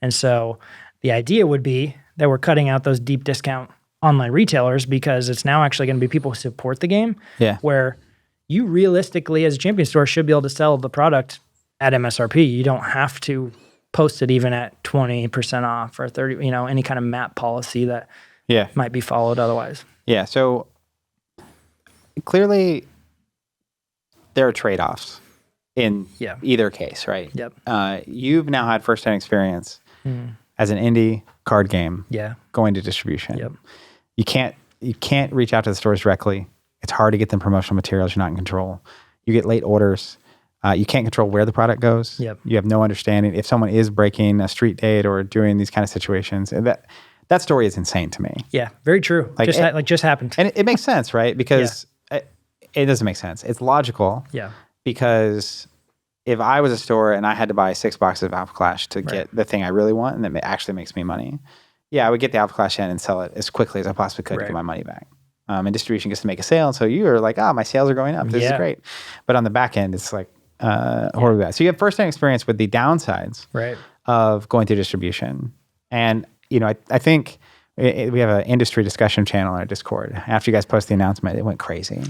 And so the idea would be that we're cutting out those deep discount online retailers because it's now actually going to be people who support the game, where you realistically as a Champion store should be able to sell the product at MSRP. You don't have to post it even at 20% off or 30, any kind of MAP policy that might be followed otherwise. Yeah. So clearly there are trade-offs in either case, right? Yep. You've now had first-hand experience as an indie card game going to distribution. Yep. You can't reach out to the stores directly. It's hard to get them promotional materials. You're not in control. You get late orders. You can't control where the product goes. Yep. You have no understanding. If someone is breaking a street date or doing these kind of situations, that story is insane to me. Yeah, very true. Just happened. And it makes sense, right? Because it doesn't make sense. It's logical. Yeah. Because if I was a store and I had to buy 6 boxes of Alpha Clash to get the thing I really want and that actually makes me money, I would get the Alpha Clash in and sell it as quickly as I possibly could to get my money back. And distribution gets to make a sale. And so you're like, my sales are going up. This is great. But on the back end, it's like horribly bad. So you have first-hand experience with the downsides of going through distribution. And, I think we have an industry discussion channel on our Discord. After you guys posted the announcement, it went crazy.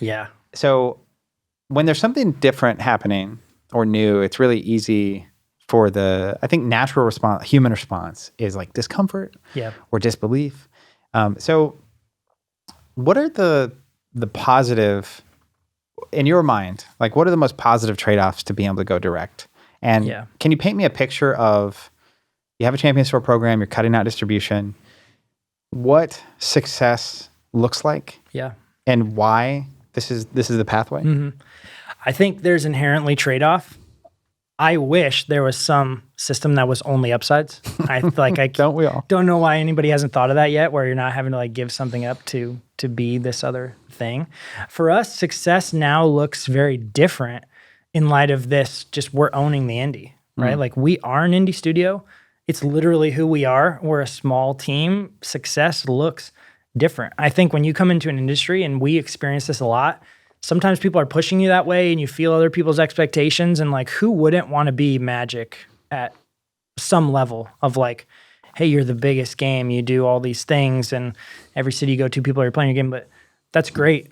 Yeah. So when there's something different happening or new, it's really easy for I think natural response, human response is like discomfort or disbelief. So what are the positive, in your mind, like what are the most positive trade-offs to being able to go direct? And can you paint me a picture of, you have a Champion Store program, you're cutting out distribution, what success looks like and why this is the pathway? I think there's inherently trade-off. I wish there was some system that was only upsides. Don't we all? Don't know why anybody hasn't thought of that yet, where you're not having to give something up to be this other thing. For us, success now looks very different in light of this. Just we're owning the indie, right? Like we are an indie studio. It's literally who we are. We're a small team. Success looks different. I think when you come into an industry, and we experience this a lot, sometimes people are pushing you that way and you feel other people's expectations, and who wouldn't want to be Magic at some level of hey, you're the biggest game, you do all these things, and every city you go to, people are playing your game, but that's great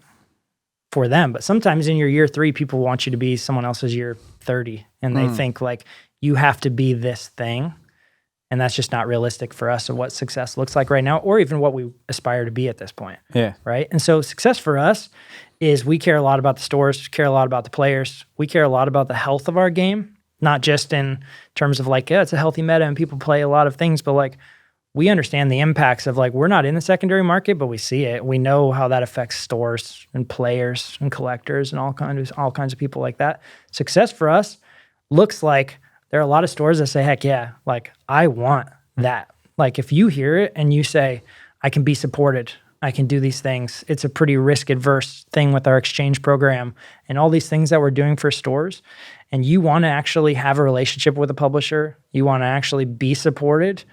for them. But sometimes in your year 3, people want you to be someone else's year 30, and they think you have to be this thing. And that's just not realistic for us of what success looks like right now, or even what we aspire to be at this point. Yeah. Right. And so success for us is we care a lot about the stores, care a lot about the players. We care a lot about the health of our game, not just in terms of it's a healthy meta and people play a lot of things, but we understand the impacts of we're not in the secondary market, but we see it. We know how that affects stores and players and collectors and all kinds of people like that. Success for us looks like there are a lot of stores that say, heck yeah, I want that. If you hear it and you say, I can be supported. I can do these things. It's a pretty risk-adverse thing with our exchange program and all these things that we're doing for stores. And you want to actually have a relationship with a publisher. You want to actually be supported.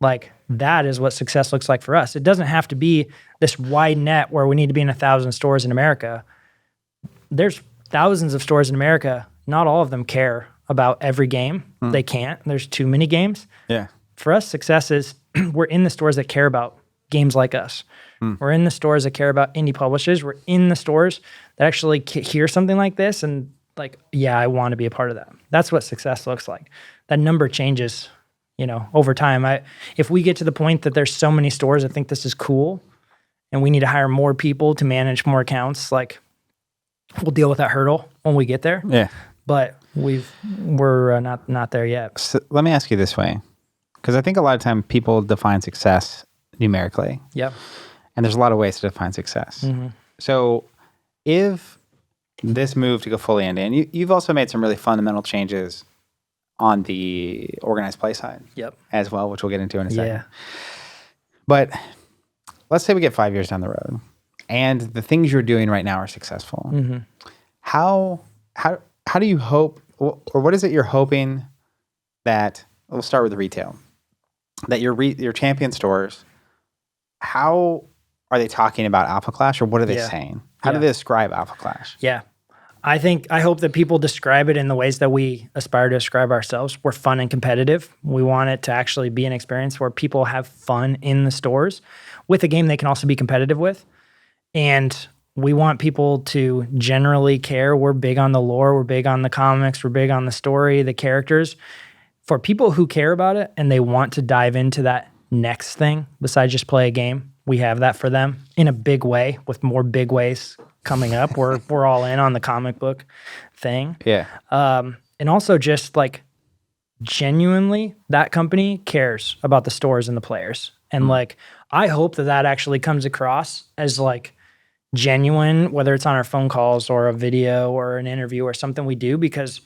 Like, that is what success looks like for us. It doesn't have to be this wide net where we need to be in 1,000 stores in America. There's thousands of stores in America. Not all of them care about every game. They can't. There's too many games. Yeah. For us, success is we're in the stores that care about games like us. We're in the stores that care about indie publishers. We're in the stores that actually hear something like this and like, yeah, I want to be a part of that. That's what success looks like. That number changes, over time. If we get to the point that there's so many stores that think this is cool and we need to hire more people to manage more accounts, like, we'll deal with that hurdle when we get there. Yeah. But we're not there yet. So let me ask you this way, because I think a lot of time people define success numerically. Yep. And there's a lot of ways to define success. So if this move to go fully indie, and you've also made some really fundamental changes on the organized play side as well, which we'll get into in a second. Yeah. But let's say we get 5 years down the road and the things you're doing right now are successful. How do you hope, or what is it you're hoping that, we'll start with the retail, that your champion stores, how are they talking about Alpha Clash, or what are they saying? How do they describe Alpha Clash? Yeah. I hope that people describe it in the ways that we aspire to describe ourselves. We're fun and competitive. We want it to actually be an experience where people have fun in the stores with a game they can also be competitive with. And we want people to generally care. We're big on the lore. We're big on the comics. We're big on the story, the characters. For people who care about it and they want to dive into that next thing besides just play a game, we have that for them in a big way, with more big ways coming up. We're all in on the comic book thing. Yeah. And also just like genuinely that company cares about the stores and the players. And like, I hope that actually comes across as like genuine, whether it's on our phone calls or a video or an interview or something we do, because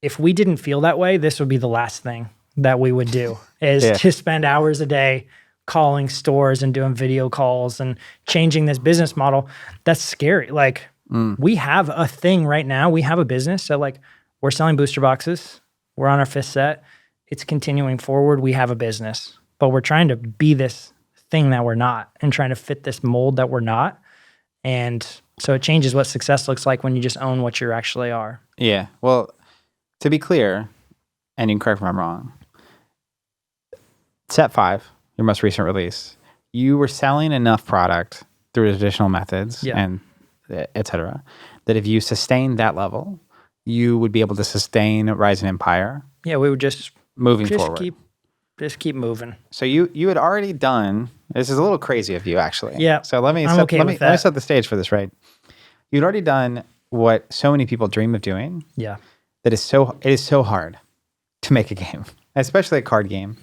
if we didn't feel that way, this would be the last thing that we would do is to spend hours a day calling stores and doing video calls and changing this business model. That's scary. Like, we have a thing right now. We have a business that like, we're selling booster boxes. We're on our 5th set. It's continuing forward. We have a business, but we're trying to be this thing that we're not and trying to fit this mold that we're not. And so it changes what success looks like when you just own what you actually are. Yeah. Well, to be clear, and you can correct me if I'm wrong, Set 5, your most recent release, you were selling enough product through traditional methods and et cetera, that if you sustained that level, you would be able to sustain Rise and Empire. Yeah, we would just moving forward. Keep moving. So you had already done, this is a little crazy of you actually. Yeah. So let me set the stage for this, right? You'd already done what so many people dream of doing. Yeah. That it is so hard to make a game, especially a card game.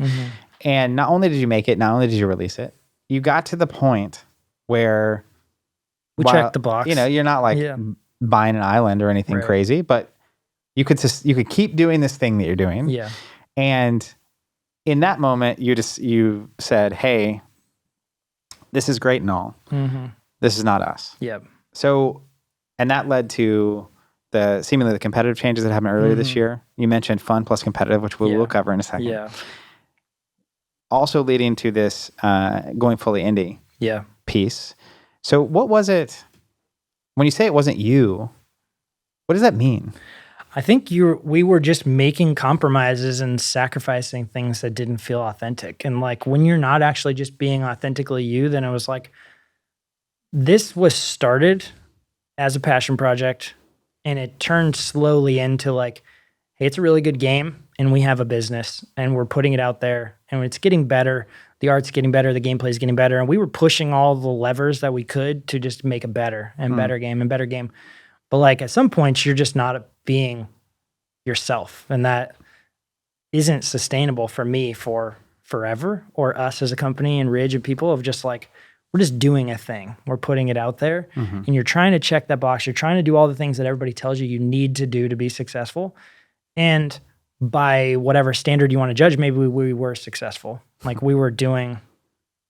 And not only did you make it, not only did you release it, you got to the point where we checked the box. You're not like buying an island or anything crazy, but you could keep doing this thing that you're doing. Yeah. And in that moment, you said, "Hey, this is great and all. This is not us." Yeah. So, and that led to seemingly the competitive changes that happened earlier this year. You mentioned fun plus competitive, which we will cover in a second. Yeah. Also leading to this going fully indie piece. So what was it, when you say it wasn't you, what does that mean? I think we were just making compromises and sacrificing things that didn't feel authentic. And like, when you're not actually just being authentically you, then it was like, this was started as a passion project and it turned slowly into like, hey, it's a really good game and we have a business and we're putting it out there and it's getting better. The art's getting better. The gameplay is getting better. And we were pushing all the levers that we could to just make a better and better game and better game. But like, at some point, you're just not being yourself. And that isn't sustainable for me for forever, or us as a company and Ridge and people, of just like, we're just doing a thing. We're putting it out there and you're trying to check that box. You're trying to do all the things that everybody tells you need to do to be successful. And by whatever standard you want to judge, maybe we were successful. Like, we were doing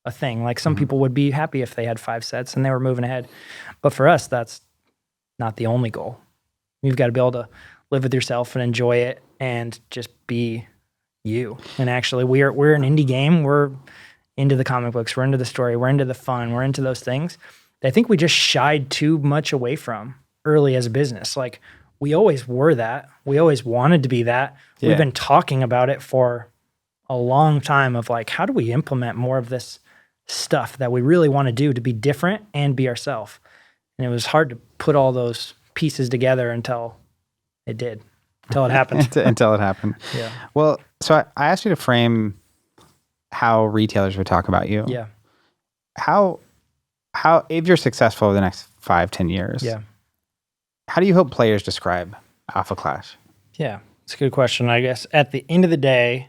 a thing. Like some people would be happy if they had 5 sets and they were moving ahead. But for us, that's not the only goal. You've got to be able to live with yourself and enjoy it and just be you. And actually, we're an indie game. We're into the comic books. We're into the story. We're into the fun. We're into those things. I think we just shied too much away from early as a business. Like, we always were that. We always wanted to be that. Yeah. We've been talking about it for a long time of like, how do we implement more of this stuff that we really want to do to be different and be ourselves? And it was hard to put all those pieces together until it happened. Until it happened. Yeah. Well, so I asked you to frame how retailers would talk about you. Yeah. How if you're successful over the next 5-10 years, Yeah. how do you hope players describe Alpha Clash? Yeah. It's a good question. I guess at the end of the day,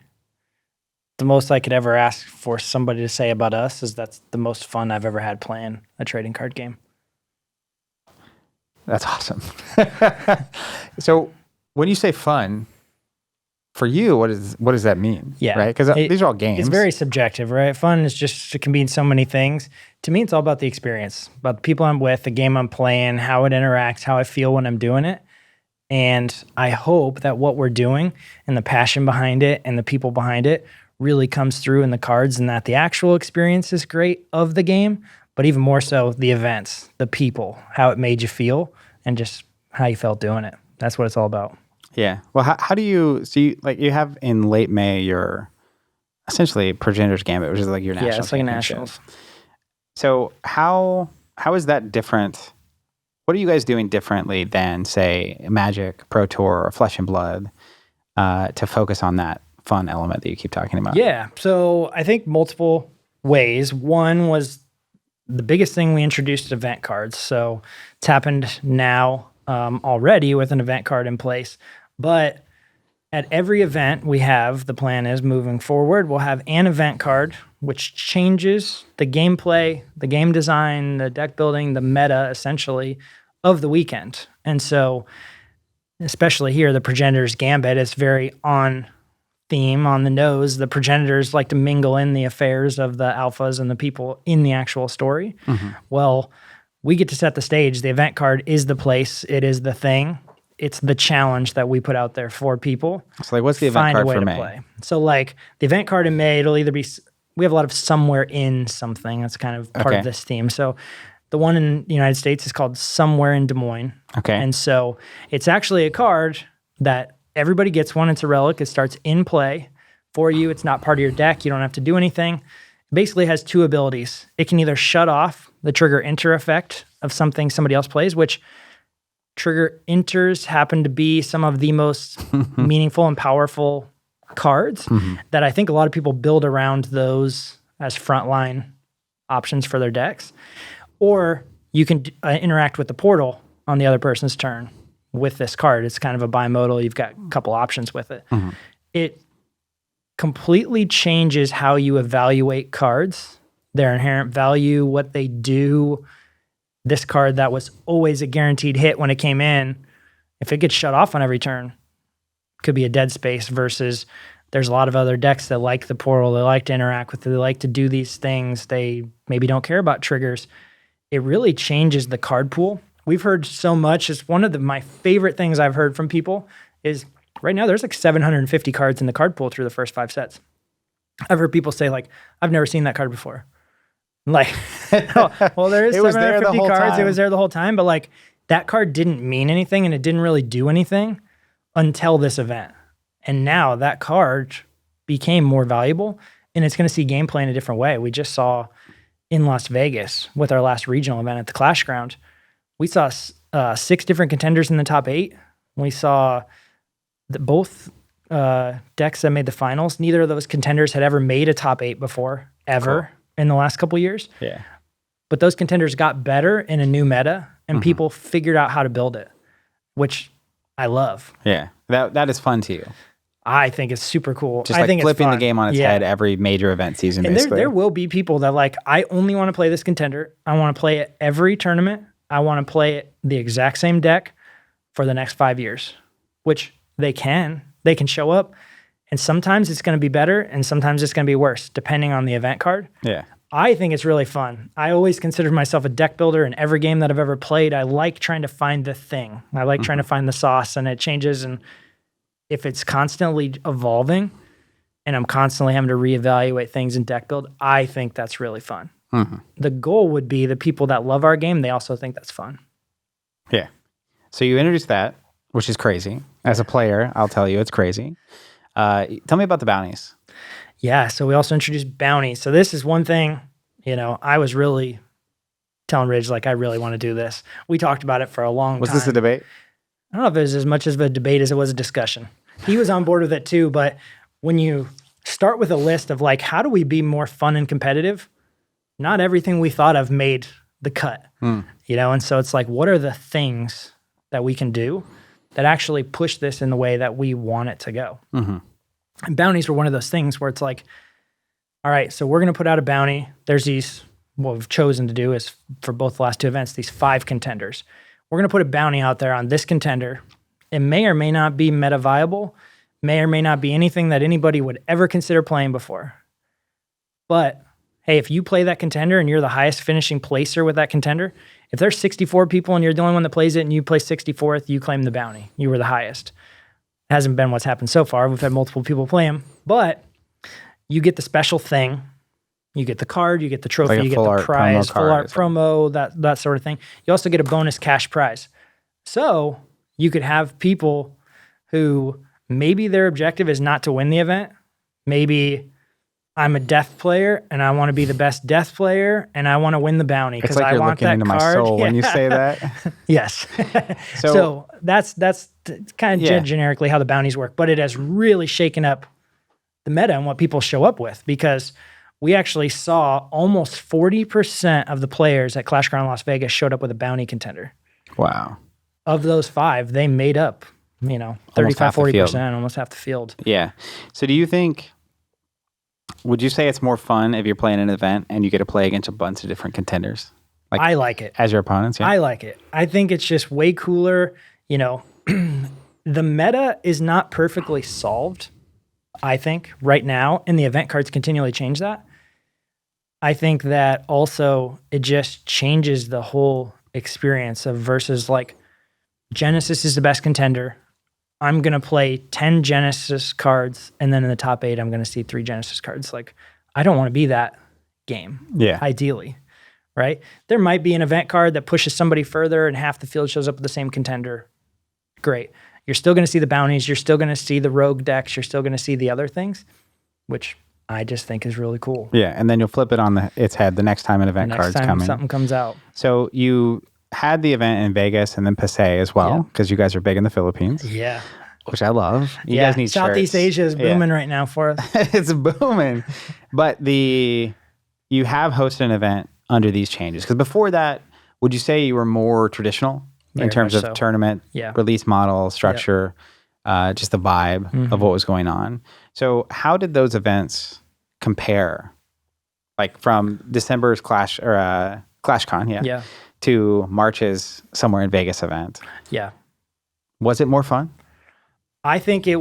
the most I could ever ask for somebody to say about us is that's the most fun I've ever had playing a trading card game. That's awesome. So when you say fun, for you, what does that mean? Yeah. Right? Because these are all games. It's very subjective, right? Fun is just, it can mean so many things. To me, it's all about the experience, about the people I'm with, the game I'm playing, how it interacts, how I feel when I'm doing it. And I hope that what we're doing and the passion behind it and the people behind it really comes through in the cards, and that the actual experience is great of the game, but even more so the events, the people, how it made you feel, and just how you felt doing it. That's what it's all about. Yeah. Well, how do you see, like, you have in late May your essentially Progenitors Gambit, which is like your national. Yeah, it's like a championship. nationals. So how is that different? What are you guys doing differently than, say, Magic, Pro Tour, or Flesh and Blood to focus on that fun element that you keep talking about? Yeah. So I think multiple ways. One was the biggest thing we introduced event cards. So it's happened now already with an event card in place. But at every event we have, the plan is moving forward, we'll have an event card which changes the gameplay, the game design, the deck building, the meta, essentially, of the weekend. And so, especially here, the Progenitors Gambit is very on theme, on the nose. The Progenitors like to mingle in the affairs of the alphas and the people in the actual story. Mm-hmm. Well, we get to set the stage. The event card is the place. It is the thing. It's the challenge that we put out there for people. So, like, what's the event card for May? Play. So, like, the event card in May, it'll either be, we have a lot of somewhere in something. That's kind of part of this theme. So, the one in the United States is called Somewhere in Des Moines. Okay. And so, it's actually a card that everybody gets one. It's a relic. It starts in play for you. It's not part of your deck. You don't have to do anything. It basically has 2 abilities. It can either shut off the trigger enter effect of something somebody else plays, which trigger enters happen to be some of the most meaningful and powerful cards that I think a lot of people build around those as frontline options for their decks. Or you can interact with the portal on the other person's turn with this card. It's kind of a bimodal. You've got a couple options with it. Mm-hmm. It completely changes how you evaluate cards, their inherent value, what they do. This card that was always a guaranteed hit when it came in, if it gets shut off on every turn, could be a dead space, versus there's a lot of other decks that like the portal, they like to interact with it, they like to do these things, they maybe don't care about triggers. It really changes the card pool. We've heard so much. It's one of my favorite things I've heard from people is right now there's like 750 cards in the card pool through the first 5 sets. I've heard people say, like, I've never seen that card before. Like, oh, well, there is 750 cards. Time. It was there the whole time, but like that card didn't mean anything and it didn't really do anything until this event. And now that card became more valuable and it's going to see gameplay in a different way. We just saw in Las Vegas with our last regional event at the Clash Ground, we saw 6 different contenders in the top 8. We saw both decks that made the finals. Neither of those contenders had ever made a top 8 before, ever. Cool. In the last couple of years. Yeah. But those contenders got better in a new meta and people figured out how to build it, which I love. Yeah. That is fun to you. I think it's super cool. Just like flipping the game on its head every major event season, and basically. There will be people that like, I only want to play this contender. I want to play it every tournament. I want to play it the exact same deck for the next 5 years, which they can. They can show up. And sometimes it's going to be better and sometimes it's going to be worse, depending on the event card. Yeah. I think it's really fun. I always considered myself a deck builder in every game that I've ever played. I like trying to find the thing. I like trying to find the sauce, and it changes. And if it's constantly evolving and I'm constantly having to reevaluate things in deck build, I think that's really fun. The goal would be the people that love our game, they also think that's fun. Yeah. So you introduced that, which is crazy. As a player, I'll tell you, it's crazy. Tell me about the bounties. Yeah, so we also introduced bounties. So this is one thing, I was really telling Ridge, like, I really want to do this. We talked about it for a long time. Was this a debate? I don't know if it was as much of a debate as it was a discussion. He was on board with it too, but when you start with a list of like, how do we be more fun and competitive? Not everything we thought of made the cut, and so it's like, what are the things that we can do that actually push this in the way that we want it to go? And bounties were one of those things where it's like, all right, so we're going to put out a bounty. There's these, what we've chosen to do is for both the last two events, these 5 contenders. We're going to put a bounty out there on this contender. It may or may not be meta viable, may or may not be anything that anybody would ever consider playing before. But hey, if you play that contender and you're the highest finishing placer with that contender, if there's 64 people and you're the only one that plays it and you play 64th, you claim the bounty. You were the highest. Hasn't been what's happened so far. We've had multiple people play them, but you get the special thing. You get the card, you get the trophy, like you get the prize, full art promo, that sort of thing. You also get a bonus cash prize. So you could have people who maybe their objective is not to win the event. Maybe I'm a death player and I want to be the best death player and I want to win the bounty because I want that card. It's like you're looking into my soul when you say that. Yes. So that's kind of generically how the bounties work, but it has really shaken up the meta and what people show up with, because we actually saw almost 40% of the players at ClashCon Las Vegas showed up with a bounty contender. Wow. Of those 5, they made up, 35, 40%, almost half the field. Yeah. So do you think, would you say it's more fun if you're playing an event and you get to play against a bunch of different contenders? Like, I like it. As your opponents? Yeah? I like it. I think it's just way cooler. The meta is not perfectly solved, I think, right now, and the event cards continually change that. I think that also it just changes the whole experience of versus like Genesis is the best contender. I'm going to play 10 Genesis cards, and then in the top 8, I'm going to see 3 Genesis cards. Like, I don't want to be that game, ideally, right? There might be an event card that pushes somebody further and half the field shows up with the same contender. Great. You're still going to see the bounties. You're still going to see the rogue decks. You're still going to see the other things, which I just think is really cool. Yeah, and then you'll flip it on its head the next time an event card's coming. Next time something comes out. So you had the event in Vegas and then Pasay as well, because you guys are big in the Philippines. Yeah. Which I love. You guys need Southeast shirts. Asia is booming right now for us. It's booming. But you have hosted an event under these changes. Because before that, would you say you were more traditional in terms of tournament, release model, structure, just the vibe of what was going on? So how did those events compare? Like from December's ClashCon, to March's Somewhere in Vegas event. Yeah. Was it more fun? I think the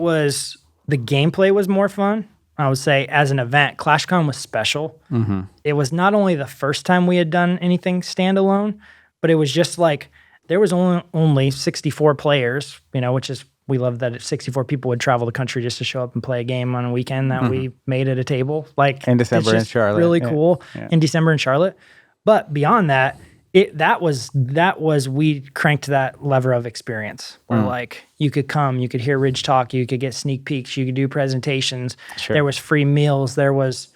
gameplay was more fun. I would say as an event, ClashCon was special. Mm-hmm. It was not only the first time we had done anything standalone, but it was just like, there was only 64 players, which is, we love that 64 people would travel the country just to show up and play a game on a weekend that we made at a table. Like in December in Charlotte. Really cool. Yeah. In December in Charlotte. But beyond that, we cranked that lever of experience where like you could come, you could hear Ridge talk, you could get sneak peeks, you could do presentations. Sure. There was free meals, there was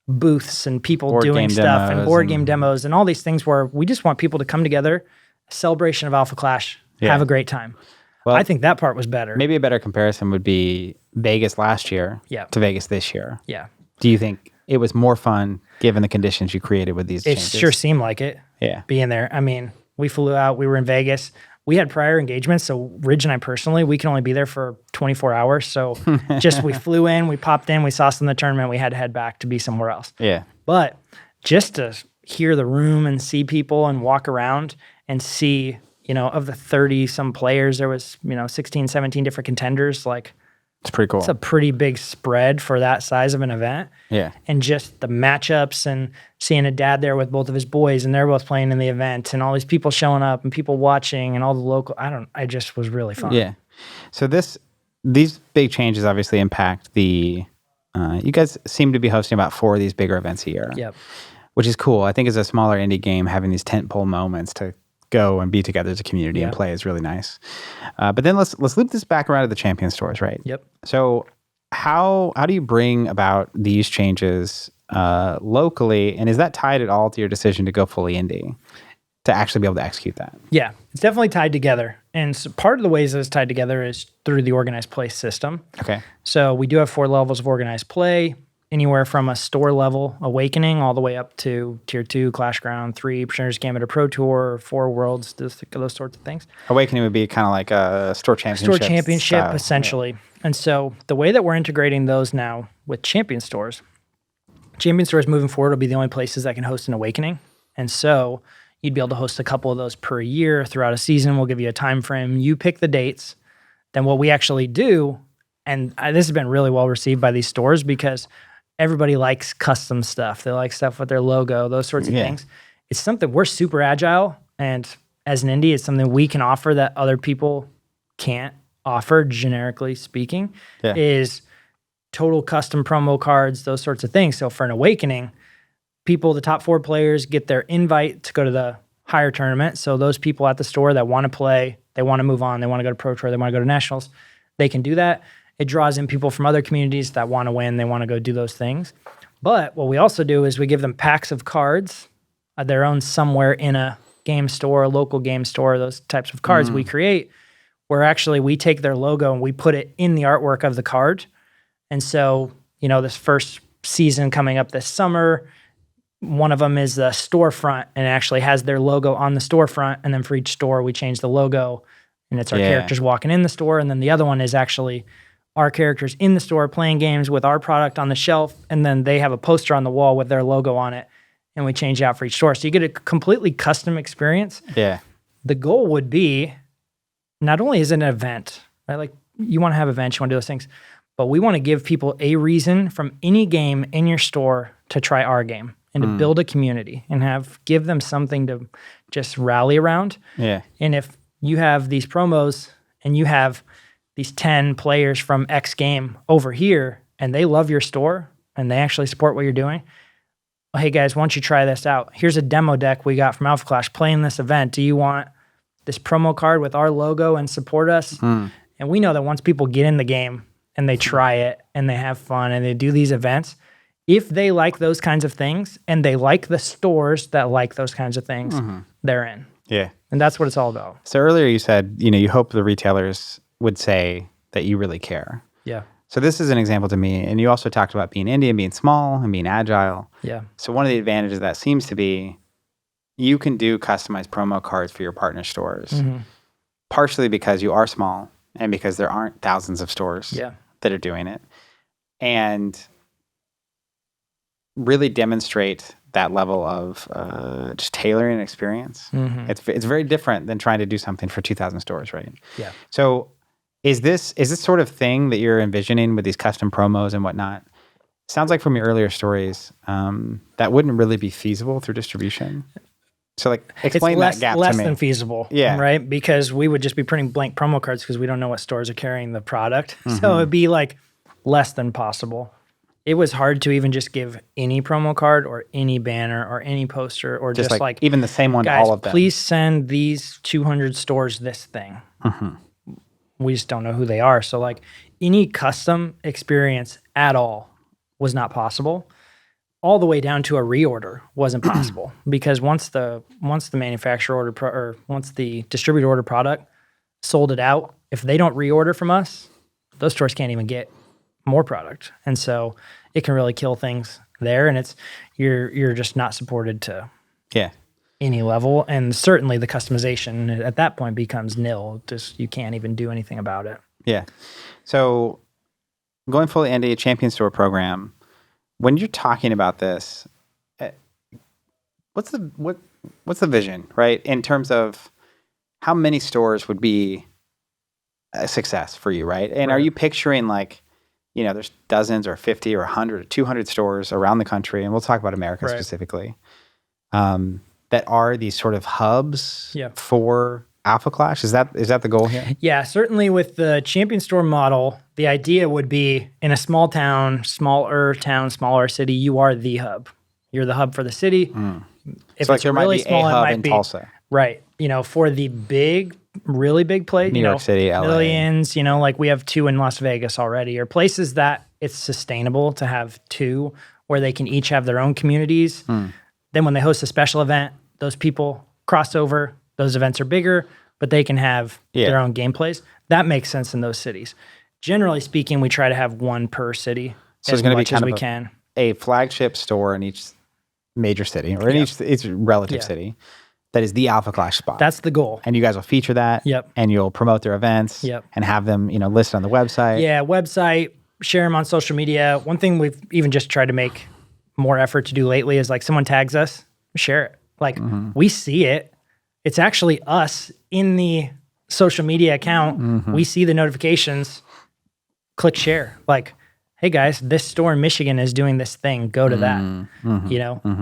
booths and people doing stuff and board game demos and all these things where we just want people to come together, celebration of Alpha Clash, have a great time. Well, I think that part was better. Maybe a better comparison would be Vegas last year to Vegas this year. Yeah. Do you think it was more fun given the conditions you created with these changes? It sure seemed like it. Yeah. Being there. I mean, we flew out, we were in Vegas. We had prior engagements, so Ridge and I personally, we can only be there for 24 hours. So we flew in, we popped in, we saw some of the tournament, we had to head back to be somewhere else. Yeah. But just to hear the room and see people and walk around and see, of the 30 some players, there was, 16, 17 different contenders. Like, It's pretty cool. It's a pretty big spread for that size of an event. Yeah. And just the matchups and seeing a dad there with both of his boys and they're both playing in the event and all these people showing up and people watching and all the local, I just was really fun. Yeah. So these big changes obviously impact the, you guys seem to be hosting about 4 of these bigger events a year. Yep. Which is cool. I think as a smaller indie game, having these tentpole moments to go and be together as a community and play is really nice. But then let's loop this back around to the champion stores, right? Yep. So how do you bring about these changes locally, and is that tied at all to your decision to go fully indie to actually be able to execute that? Yeah, it's definitely tied together. And so part of the ways that it's tied together is through the organized play system. Okay. So we do have 4 levels of organized play, anywhere from a store level Awakening all the way up to Tier 2, Clash Ground, 3, Presenters Gambit or Pro Tour, 4 Worlds, those sorts of things. Awakening would be kind of like a store championship. Store championship, style. essentially. Yeah. And so the way that we're integrating those now with champion stores moving forward will be the only places that can host an Awakening. And so you'd be able to host a couple of those per year throughout a season. We'll give you a time frame. You pick the dates. Then what we actually do, and this has been really well received by these stores because everybody likes custom stuff. They like stuff with their logo, those sorts of things. It's something we're super agile. And as an indie, it's something we can offer that other people can't offer, generically speaking, is total custom promo cards, those sorts of things. So for an Awakening, the top 4 players get their invite to go to the higher tournament. So those people at the store that want to play, they want to move on, they want to go to Pro Tour, they want to go to Nationals, they can do that. It draws in people from other communities that want to win, they want to go do those things. But what we also do is we give them packs of cards, their own somewhere in a game store, a local game store, those types of cards we create, where actually we take their logo and we put it in the artwork of the card. And so, this first season coming up this summer, one of them is the storefront and it actually has their logo on the storefront. And then for each store, we change the logo and it's our characters walking in the store. And then the other one is actually our characters in the store playing games with our product on the shelf. And then they have a poster on the wall with their logo on it. And we change it out for each store. So you get a completely custom experience. Yeah. The goal would be, not only is it an event, right? Like you want to have events, you want to do those things, but we want to give people a reason from any game in your store to try our game and to build a community and give them something to just rally around. Yeah. And if you have these promos and you have these 10 players from X game over here and they love your store and they actually support what you're doing, well, hey guys, why don't you try this out? Here's a demo deck we got from Alpha Clash playing this event. Do you want this promo card with our logo and support us? And we know that once people get in the game and they try it and they have fun and they do these events, if they like those kinds of things and they like the stores that like those kinds of things, they're in. Yeah. And that's what it's all about. So earlier you said, you hope the retailers would say that you really care. Yeah. So this is an example to me. And you also talked about being indie and being small and being agile. Yeah. So one of the advantages of that seems to be you can do customized promo cards for your partner stores, partially because you are small and because there aren't thousands of stores that are doing it. And really demonstrate that level of just tailoring experience. It's very different than trying to do something for 2,000 stores, right? Yeah. So is this sort of thing that you're envisioning with these custom promos and whatnot? Sounds like from your earlier stories, that wouldn't really be feasible through distribution. So explain that gap to me. Less than feasible, right? Because we would just be printing blank promo cards because we don't know what stores are carrying the product. So it'd be less than possible. It was hard to even just give any promo card or any banner or any poster or just even the same one to guys, all of them. Please send these 200 stores this thing. We just don't know who they are. So any custom experience at all was not possible. All the way down to a reorder wasn't possible because once the manufacturer order or once the distributor order product sold it out, if they don't reorder from us, those stores can't even get more product. And so it can really kill things there. And you're just not supported to any level. And certainly the customization at that point becomes nil. Just you can't even do anything about it. Yeah. So going fully into a champion store program, when you're talking about this, what's the vision, right? In terms of how many stores would be a success for you, right? And are you picturing like, there's dozens or 50 or 100 or 200 stores around the country, and we'll talk about America specifically, that are these sort of hubs for Alpha Clash? Is that the goal here? Yeah, certainly with the champion store model, the idea would be in a smaller city, you are the hub. You're the hub for the city. If so it's there really might be small, a hub it might in be Tulsa. Right. For the big, really big place, New York City, LA. Millions, like we have 2 in Las Vegas already, or places that it's sustainable to have 2 where they can each have their own communities. Then when they host a special event, those people cross over, those events are bigger, but they can have their own gameplays. That makes sense in those cities. Generally speaking, we try to have 1 per city as much as we can. A flagship store in each major city or in each relative city that is the Alpha Clash spot. That's the goal. And you guys will feature that. And you'll promote their events. And have them, listed on the website. Yeah, website, share them on social media. One thing we've even just tried to make more effort to do lately is like someone tags us, share it. Like we see it. It's actually us in the social media account. We see the notifications, click share. Like, hey guys, this store in Michigan is doing this thing. Go to that.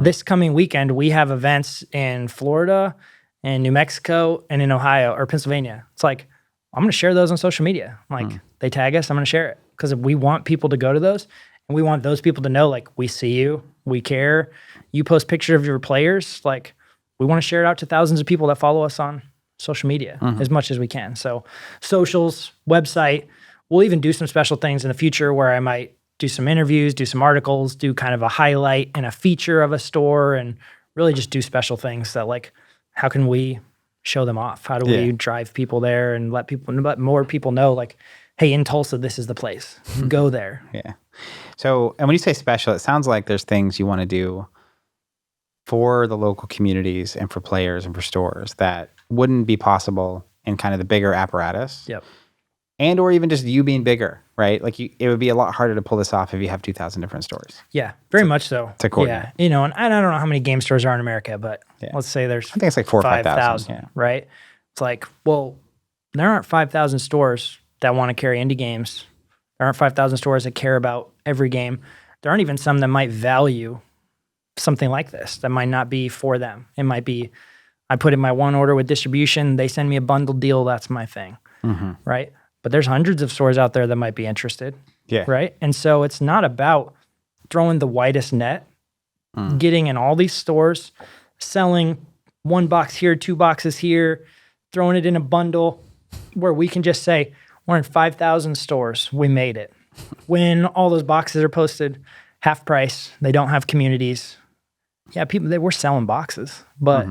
This coming weekend, we have events in Florida and New Mexico and in Ohio or Pennsylvania. It's like, I'm going to share those on social media. Like they tag us, I'm going to share it because we want people to go to those and we want those people to know, like, we see you, we care. You post pictures of your players. Like, we want to share it out to thousands of people that follow us on social media as much as we can. So socials, website. We'll even do some special things in the future where I might do some interviews, do some articles, do kind of a highlight and a feature of a store, and really just do special things that, like, how can we show them off? How do we drive people there and let more people know, like, hey, in Tulsa, this is the place. Go there. Yeah. So, and when you say special, it sounds like there's things you want to do for the local communities and for players and for stores that wouldn't be possible in kind of the bigger apparatus. And or even just you being bigger, right? Like it would be a lot harder to pull this off if you have 2,000 different stores. Yeah, very much so. To coordinate. Yeah, and I don't know how many game stores are in America, but let's say there's I think it's like 4,000 or 5,000, right? It's like, well, there aren't 5,000 stores that want to carry indie games. There aren't 5,000 stores that care about every game. There aren't even some that might value something like this that might not be for them. It might be, I put in my one order with distribution, they send me a bundled deal, that's my thing, right? But there's hundreds of stores out there that might be interested, right? And so it's not about throwing the widest net, getting in all these stores, selling 1 box here, 2 boxes here, throwing it in a bundle where we can just say, we're in 5,000 stores, we made it. When all those boxes are posted half price, they don't have communities. Yeah, we're selling boxes, but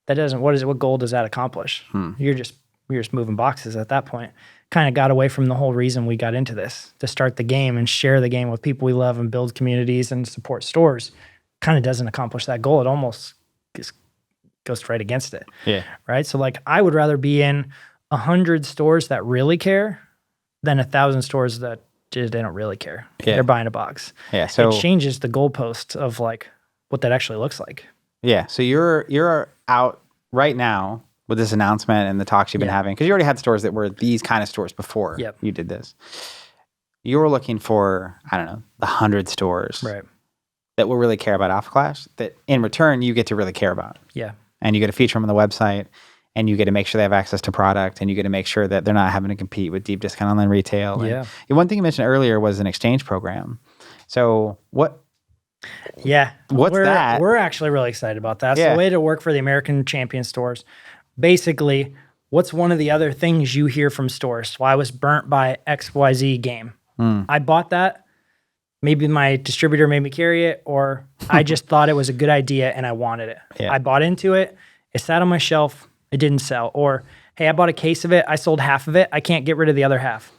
that doesn't, what goal does that accomplish? You're just moving boxes at that point. Kind of got away from the whole reason we got into this, to start the game and share the game with people we love and build communities and support stores. Kind of doesn't accomplish that goal. It almost just goes right against it. Right? So like, I would rather be in 100 stores that really care than 1,000 stores that they don't really care. They're buying a box. So it changes the goalpost of like what that actually looks like. So you're out right now with this announcement and the talks you've been having, because you already had stores that were these kind of stores before you did this. You were looking for, I don't know, the 100 stores that will really care about Alpha Clash, that in return you get to really care about. And you get to feature them on the website, and you get to make sure they have access to product, and you get to make sure that they're not having to compete with deep discount online retail. And one thing you mentioned earlier was an exchange program. So what's that? We're actually really excited about that. It's a way to work for the American champion stores. Basically, what's one of the other things you hear from stores? Well, I was burnt by XYZ game. I bought that. Maybe my distributor made me carry it, or I just thought it was a good idea and I wanted it. I bought into it. It sat on my shelf. It didn't sell. Or, hey, I bought a case of it. I sold half of it. I can't get rid of the other half.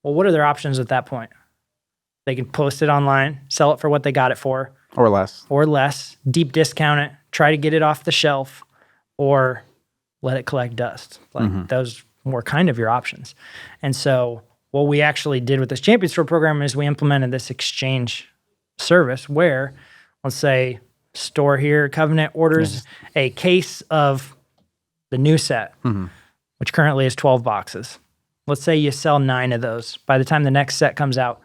Well, what are their options at that point? They can post it online, sell it for what they got it for. Or less. Deep discount it, try to get it off the shelf, or let it collect dust. Like those were kind of your options. And so what we actually did with this Champion Store program is we implemented this exchange service where, let's say, store here, Covenant orders a case of the new set, which currently is 12 boxes. Let's say you sell 9 of those. By the time the next set comes out,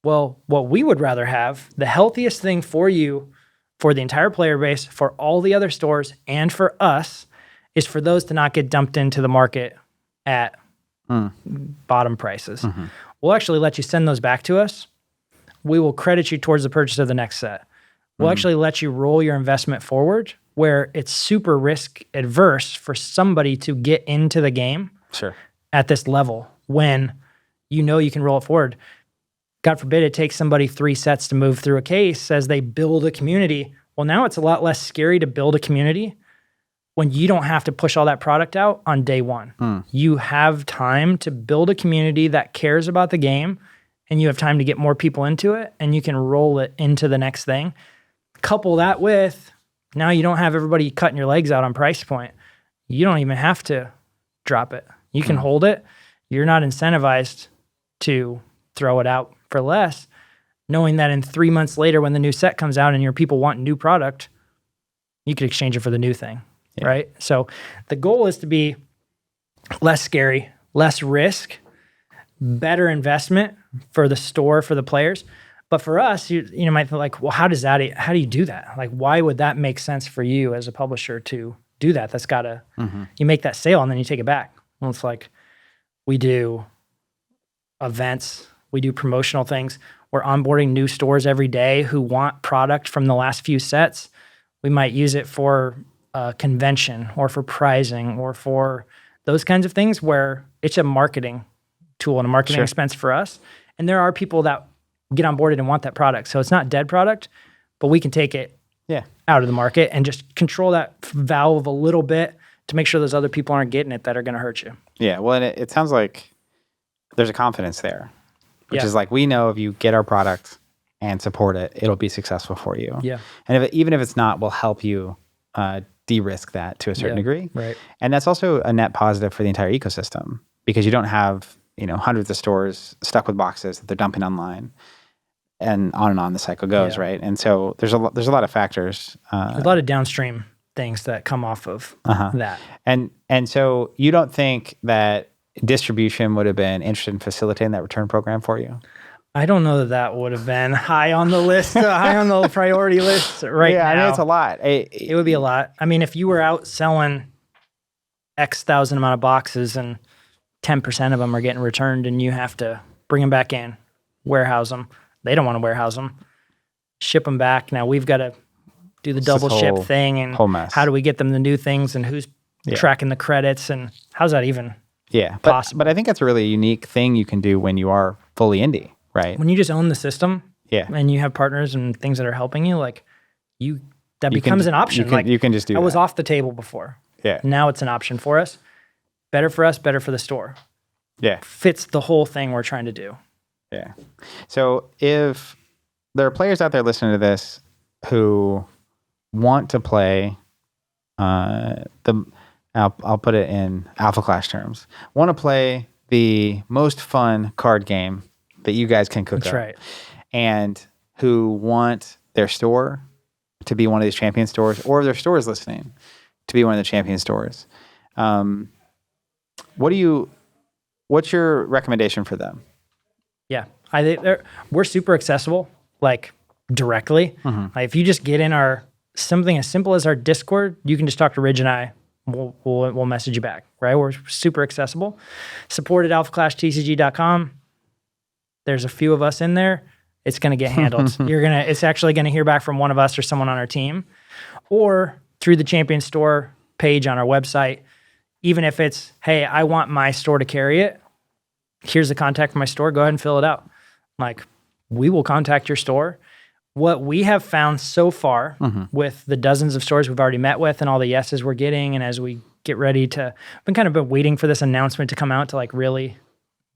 well, what we would rather have, the healthiest thing for you, for the entire player base, for all the other stores, and for us, is for those to not get dumped into the market at bottom prices. We'll actually let you send those back to us. We will credit you towards the purchase of the next set. We'll actually let you roll your investment forward where it's super risk adverse for somebody to get into the game at this level when you know you can roll it forward. God forbid it takes somebody 3 sets to move through a case as they build a community. Well, now it's a lot less scary to build a community when you don't have to push all that product out on day one. You have time to build a community that cares about the game, and you have time to get more people into it, and you can roll it into the next thing. Couple that with, now you don't have everybody cutting your legs out on price point. You don't even have to drop it. You can hold it. You're not incentivized to throw it out for less, knowing that in 3 months later when the new set comes out and your people want new product, you could exchange it for the new thing, right? So the goal is to be less scary, less risk, better investment for the store, for the players. But for us, you might think like, well, how do you do that? Like, why would that make sense for you as a publisher to do that? That's gotta, you make that sale and then you take it back. Well, it's like, we do events, we do promotional things. We're onboarding new stores every day who want product from the last few sets. We might use it for a convention or for prizing or for those kinds of things where it's a marketing tool and a marketing expense for us. And there are people that get onboarded and want that product. So it's not dead product, but we can take it out of the market and just control that valve a little bit to make sure those other people aren't getting it that are going to hurt you. Yeah. Well, and it sounds like there's a confidence there, which is like, we know if you get our product and support it, it'll be successful for you. Yeah. And even if it's not, we'll help you de-risk that to a certain degree. Right. And that's also a net positive for the entire ecosystem because you don't have, hundreds of stores stuck with boxes that they're dumping online. And on the cycle goes, right? And so there's a lot of factors. There's a lot of downstream things that come off of that. And so you don't think that distribution would have been interested in facilitating that return program for you? I don't know that would have been high on the list, high on the priority list now. Yeah, I mean, it's a lot. It would be a lot. I mean, if you were out selling X thousand amount of boxes and 10% of them are getting returned and you have to bring them back in, warehouse them. They don't want to warehouse them. Ship them back. Now we've got to do the double ship thing and how do we get them the new things and who's tracking the credits and how's that even possible? But I think that's a really unique thing you can do when you are fully indie, right? When you just own the system and you have partners and things that are helping you, like that becomes an option. You can just do that. I was off the table before. Yeah. Now it's an option for us. Better for us, better for the store. Yeah. Fits the whole thing we're trying to do. Yeah. So if there are players out there listening to this who want to play I'll put it in Alpha Clash terms, want to play the most fun card game that you guys can cook up. That's right. And who want their store to be one of these champion stores, or their stores listening to be one of the champion stores. What's your recommendation for them? Yeah, we're super accessible, like directly. Like if you just get in something as simple as our Discord, you can just talk to Ridge and I. We'll message you back, right? We're super accessible. Support at alphaclashtcg.com. There's a few of us in there. It's going to get handled. It's actually going to hear back from one of us or someone on our team, or through the Champion Store page on our website. Even if it's, hey, I want my store to carry it. Here's the contact for my store. Go ahead and fill it out. Like, we will contact your store. What we have found so far with the dozens of stores we've already met with and all the yeses we're getting, and as we get ready to, I've been waiting for this announcement to come out to like really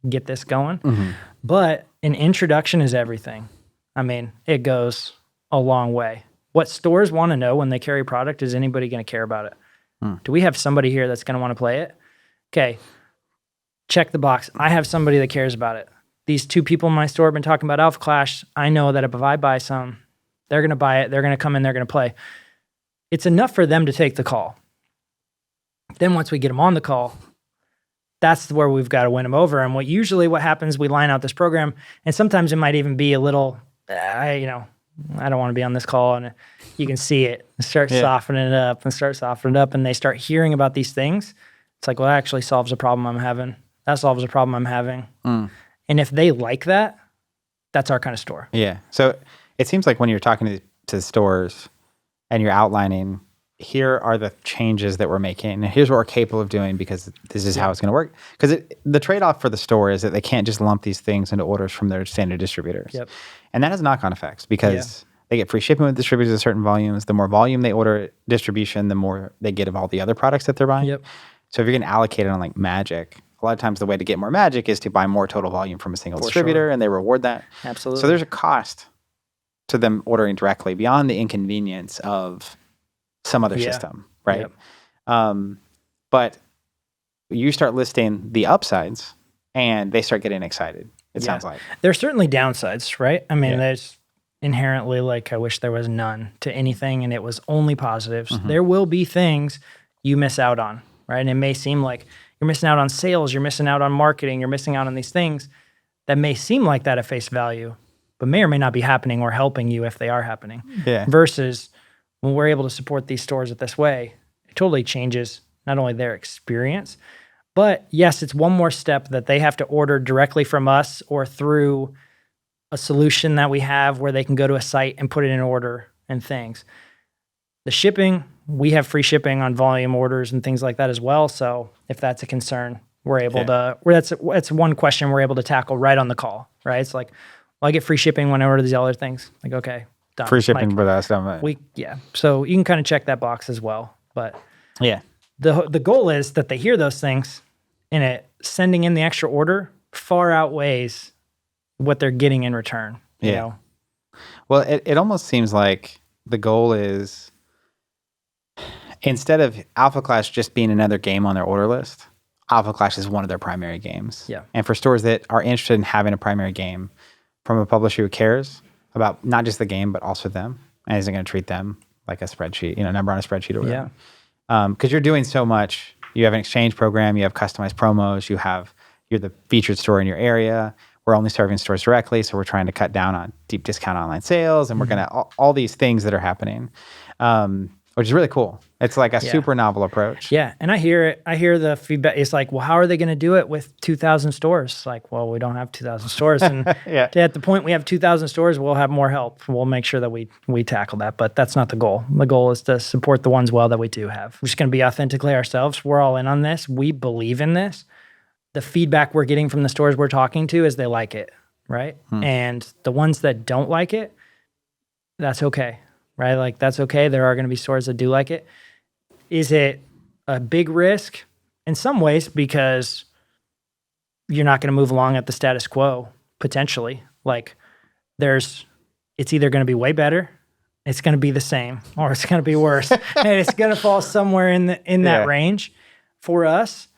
get this going. But an introduction is everything. I mean, it goes a long way. What stores want to know when they carry product is anybody going to care about it? Do we have somebody here that's going to want to play it? Okay. Check the box. I have somebody that cares about it. These 2 people in my store have been talking about Alpha Clash. I know that if I buy some, they're going to buy it. They're going to come in. They're going to play. It's enough for them to take the call. Then once we get them on the call, that's where we've got to win them over. And what happens, we line out this program, and sometimes it might even be a little, I don't want to be on this call, and you can see it start softening it up, and they start hearing about these things. It's like, well, that actually solves a problem I'm having. That solves a problem I'm having. And if they like that, that's our kind of store. Yeah. So it seems like when you're talking to stores and you're outlining, here are the changes that we're making, and here's what we're capable of doing because this is how it's going to work. Because the trade-off for the store is that they can't just lump these things into orders from their standard distributors. Yep. And that has knock-on effects because they get free shipping with distributors at certain volumes. The more volume they order at distribution, the more they get of all the other products that they're buying. Yep. So if you're going to allocate it on like magic, a lot of times the way to get more magic is to buy more total volume from a single distributor, and they reward that. Absolutely. So there's a cost to them ordering directly beyond the inconvenience of some other system, right? Yep. But you start listing the upsides and they start getting excited, it sounds like. There's certainly downsides, right? I mean, there's inherently like, I wish there was none to anything and it was only positives. Mm-hmm. There will be things you miss out on, right? And it may seem like you're missing out on sales, you're missing out on marketing, you're missing out on these things that may seem like that at face value, but may or may not be happening or helping you if they are happening. Yeah. Versus when we're able to support these stores at this way, it totally changes not only their experience, but yes, it's one more step that they have to order directly from us or through a solution that we have where they can go to a site and put it in order and things. The shipping, we have free shipping on volume orders and things like that as well. So if that's a concern, we're able to, that's one question we're able to tackle right on the call, right? It's like, well, I get free shipping when I order these other things. Like, okay, done. Free shipping for that stuff. So you can kind of check that box as well. But the goal is that they hear those things and it sending in the extra order far outweighs what they're getting in return. You know? Well, it almost seems like the goal is instead of Alpha Clash just being another game on their order list, Alpha Clash is one of their primary games. Yeah. And for stores that are interested in having a primary game from a publisher who cares about not just the game, but also them, and isn't going to treat them like a spreadsheet, number on a spreadsheet or whatever. Yeah. Because you're doing so much. You have an exchange program, you have customized promos, you're the featured store in your area. We're only serving stores directly, so we're trying to cut down on deep discount online sales, and we're going to all these things that are happening, which is really cool. It's like a super novel approach. Yeah, and I hear it. I hear the feedback. It's like, well, how are they going to do it with 2,000 stores? Like, well, we don't have 2,000 stores, and at the point we have 2,000 stores, we'll have more help. We'll make sure that we tackle that, but that's not the goal. The goal is to support the ones that we do have. We're just going to be authentically ourselves. We're all in on this. We believe in this. The feedback we're getting from the stores we're talking to is they like it, right? And the ones that don't like it, that's okay, right? Like, that's okay. There are going to be stores that do like it. Is it a big risk? In some ways, because you're not going to move along at the status quo, potentially. Like, it's either going to be way better, it's going to be the same, or it's going to be worse. And it's going to fall somewhere in that range. For us,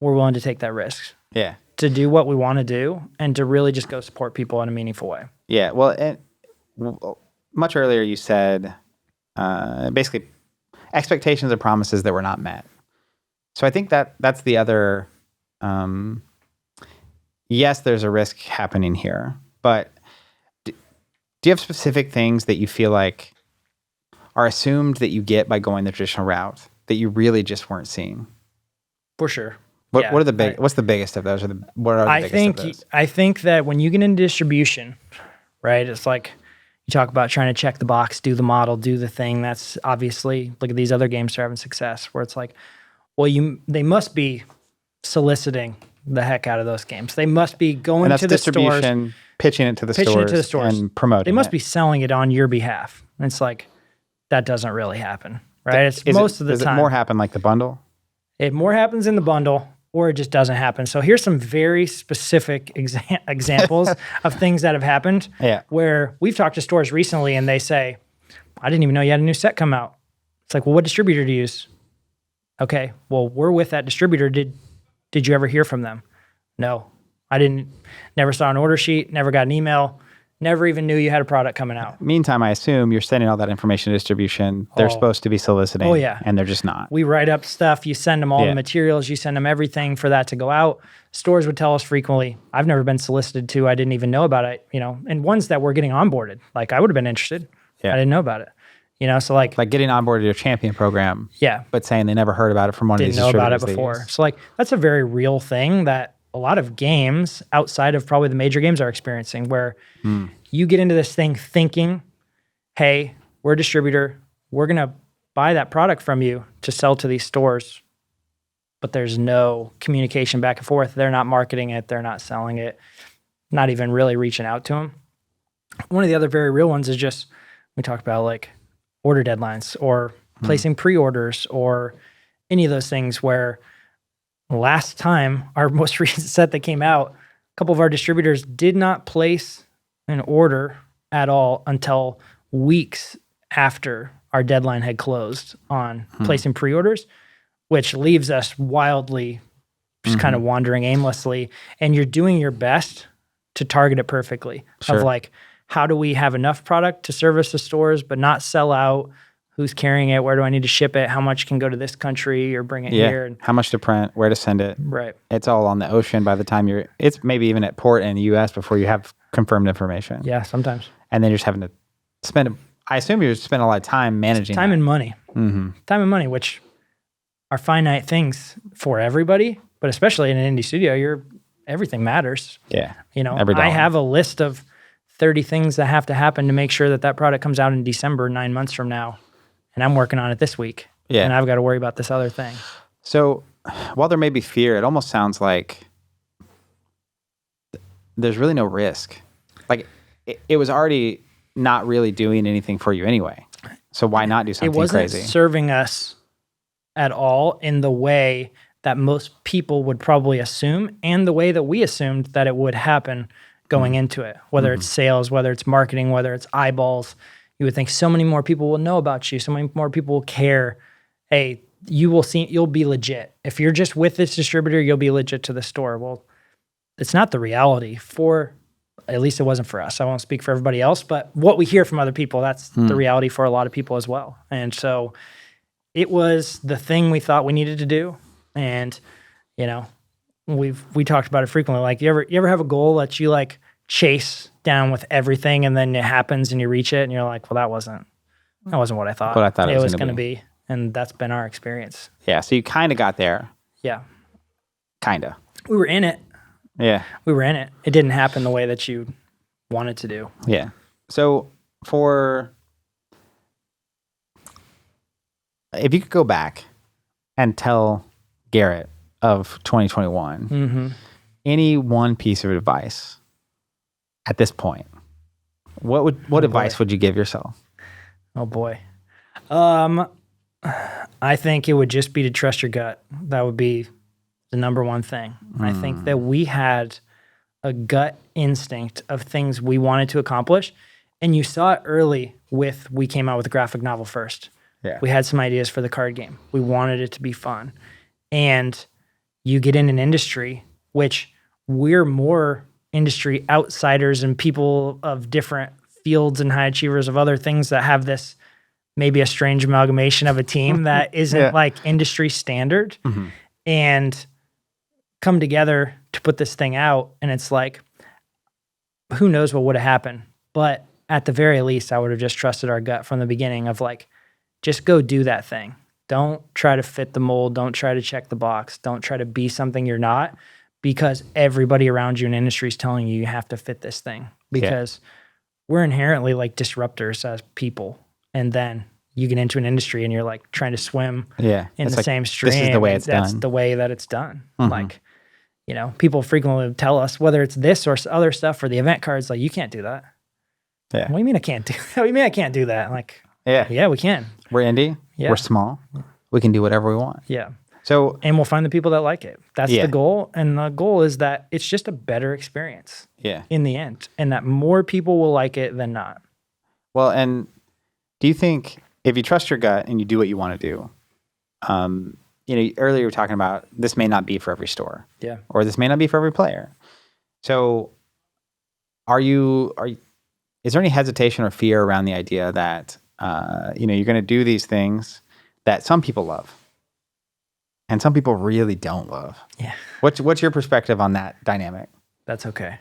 we're willing to take that risk. Yeah. To do what we want to do and to really just go support people in a meaningful way. Yeah. Well, much earlier you said basically expectations and promises that were not met. So I think that's the other, yes, there's a risk happening here, but do you have specific things that you feel like are assumed that you get by going the traditional route that you really just weren't seeing? For sure. What are the what's the biggest of those? What are the biggest of those? I think that when you get into distribution, right, it's like you talk about trying to check the box, do the model, do the thing. That's obviously, look at these other games that are having success, where it's like, well, they must be soliciting the heck out of those games. They must be going to the stores, pitching it to the stores, and promoting. They must be selling it on your behalf. And it's like, that doesn't really happen, right? It's most of the time. Does it more happen like the bundle? It more happens in the bundle, or it just doesn't happen. So here's some very specific examples of things that have happened where we've talked to stores recently and they say, I didn't even know you had a new set come out. It's like, well, what distributor do you use? Okay, well, we're with that distributor. Did you ever hear from them? No, I didn't. Never saw an order sheet, never got an email, Never even knew you had a product coming out. Meantime, I assume you're sending all that information to distribution. They're supposed to be soliciting. Oh, yeah. And they're just not. We write up stuff. You send them all the materials. You send them everything for that to go out. Stores would tell us frequently, I've never been solicited to. I didn't even know about it, and ones that were getting onboarded. Like, I would have been interested. Yeah. I didn't know about it. So like getting onboarded to your champion program. Yeah. But saying they never heard about it from one of these distributors. Didn't know about it before. So like, that's a very real thing that a lot of games outside of probably the major games are experiencing, where you get into this thing thinking, hey, we're a distributor. We're going to buy that product from you to sell to these stores. But there's no communication back and forth. They're not marketing it. They're not selling it. Not even really reaching out to them. One of the other very real ones is just, we talked about like order deadlines or placing pre-orders or any of those things, where last time, our most recent set that came out, a couple of our distributors did not place an order at all until weeks after our deadline had closed on placing pre-orders, which leaves us wildly just kind of wandering aimlessly. And you're doing your best to target it perfectly. Sure. Of like, how do we have enough product to service the stores but not sell out? Who's carrying it? Where do I need to ship it? How much can go to this country or bring it here? And, how much to print, where to send it. right. It's all on the ocean by the time it's maybe even at port in the U.S. before you have confirmed information. Yeah, sometimes. And then you're just having to I assume you're spending a lot of time managing Time that. and money. Mm-hmm. Time and money, which are finite things for everybody, but especially in an indie studio, everything matters. Yeah. I have a list of 30 things that have to happen to make sure that product comes out in December, 9 months from now. And I'm working on it this week. Yeah. And I've got to worry about this other thing. So while there may be fear, it almost sounds like there's really no risk. Like it was already not really doing anything for you anyway. So why not do something crazy? It wasn't serving us at all in the way that most people would probably assume, and the way that we assumed that it would happen going into it, whether it's sales, whether it's marketing, whether it's eyeballs. You would think so many more people will know about you. So many more people will care. Hey, you'll be legit. If you're just with this distributor, you'll be legit to the store. Well, it's not the reality at least it wasn't for us. I won't speak for everybody else, but what we hear from other people, that's the reality for a lot of people as well. And so it was the thing we thought we needed to do. And, we talked about it frequently. Like, you ever have a goal that you like chase down with everything, and then it happens and you reach it and you're like, well, that wasn't what I thought. What I thought it was going to be. And that's been our experience. Yeah. So you kind of got there. Yeah. Kind of. We were in it. Yeah. We were in it. It didn't happen the way that you wanted to do. Yeah. So if you could go back and tell Garrett of 2021, any one piece of advice at this point, what advice would you give yourself? Oh boy. I think it would just be to trust your gut. That would be the number one thing. I think that we had a gut instinct of things we wanted to accomplish. And you saw it early we came out with a graphic novel first. Yeah. We had some ideas for the card game. We wanted it to be fun. And you get in an industry, which we're more industry outsiders and people of different fields and high achievers of other things that have this maybe a strange amalgamation of a team that isn't like industry standard, and come together to put this thing out. And it's like, who knows what would have happened? But at the very least, I would have just trusted our gut from the beginning of like, just go do that thing. Don't try to fit the mold. Don't try to check the box. Don't try to be something you're not, because everybody around you in industry is telling you have to fit this thing, because we're inherently like disruptors as people. And then you get into an industry and you're like trying to swim in the same stream. This is the way it's done. That's the way that it's done. Like, people frequently tell us, whether it's this or other stuff or the event cards, like, you can't do that. Yeah. What do you mean I can't do that? What do you mean I can't do that? Like, yeah, we can. We're indie. Yeah. We're small. We can do whatever we want. Yeah. So, and we'll find the people that like it. That's the goal. And the goal is that it's just a better experience in the end, and that more people will like it than not. Well, and do you think if you trust your gut and you do what you want to do, earlier you were talking about this may not be for every store. Yeah. Or this may not be for every player. So are you is there any hesitation or fear around the idea that, you're going to do these things that some people love and some people really don't love? Yeah. What's your perspective on that dynamic? That's okay.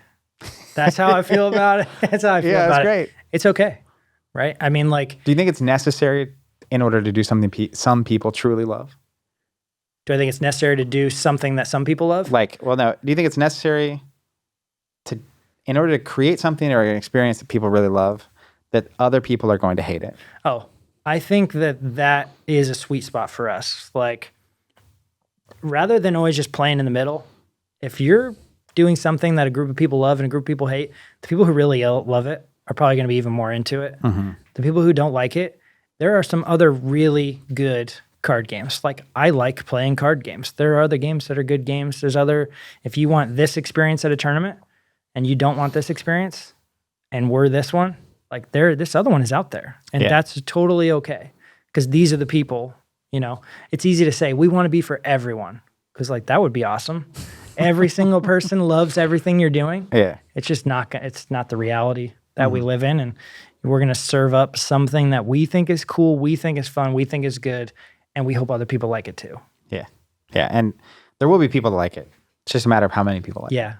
That's how I feel about it. That's how I feel Yeah, about that's it. great. It's okay. Right? I mean, like, Do you think it's necessary in order to do something some people truly love? do I think it's necessary to do something that some people love? No. Do you think it's necessary in order to create something or an experience that people really love, that other people are going to hate it? Oh, I think that is a sweet spot for us. Like, rather than always just playing in the middle, if you're doing something that a group of people love and a group of people hate, the people who really love it are probably going to be even more into it. Mm-hmm. The people who don't like it, there are some other really good card games. Like, I like playing card games. There are other games that are good games. If you want this experience at a tournament and you don't want this experience and we're this one, like, this other one is out there. And that's totally okay. Because these are the people, it's easy to say we want to be for everyone. Because, like, that would be awesome. Every single person loves everything you're doing. Yeah. It's just it's not the reality that we live in. And we're going to serve up something that we think is cool, we think is fun, we think is good, and we hope other people like it too. Yeah. Yeah. And there will be people that like it. It's just a matter of how many people like it. Yeah.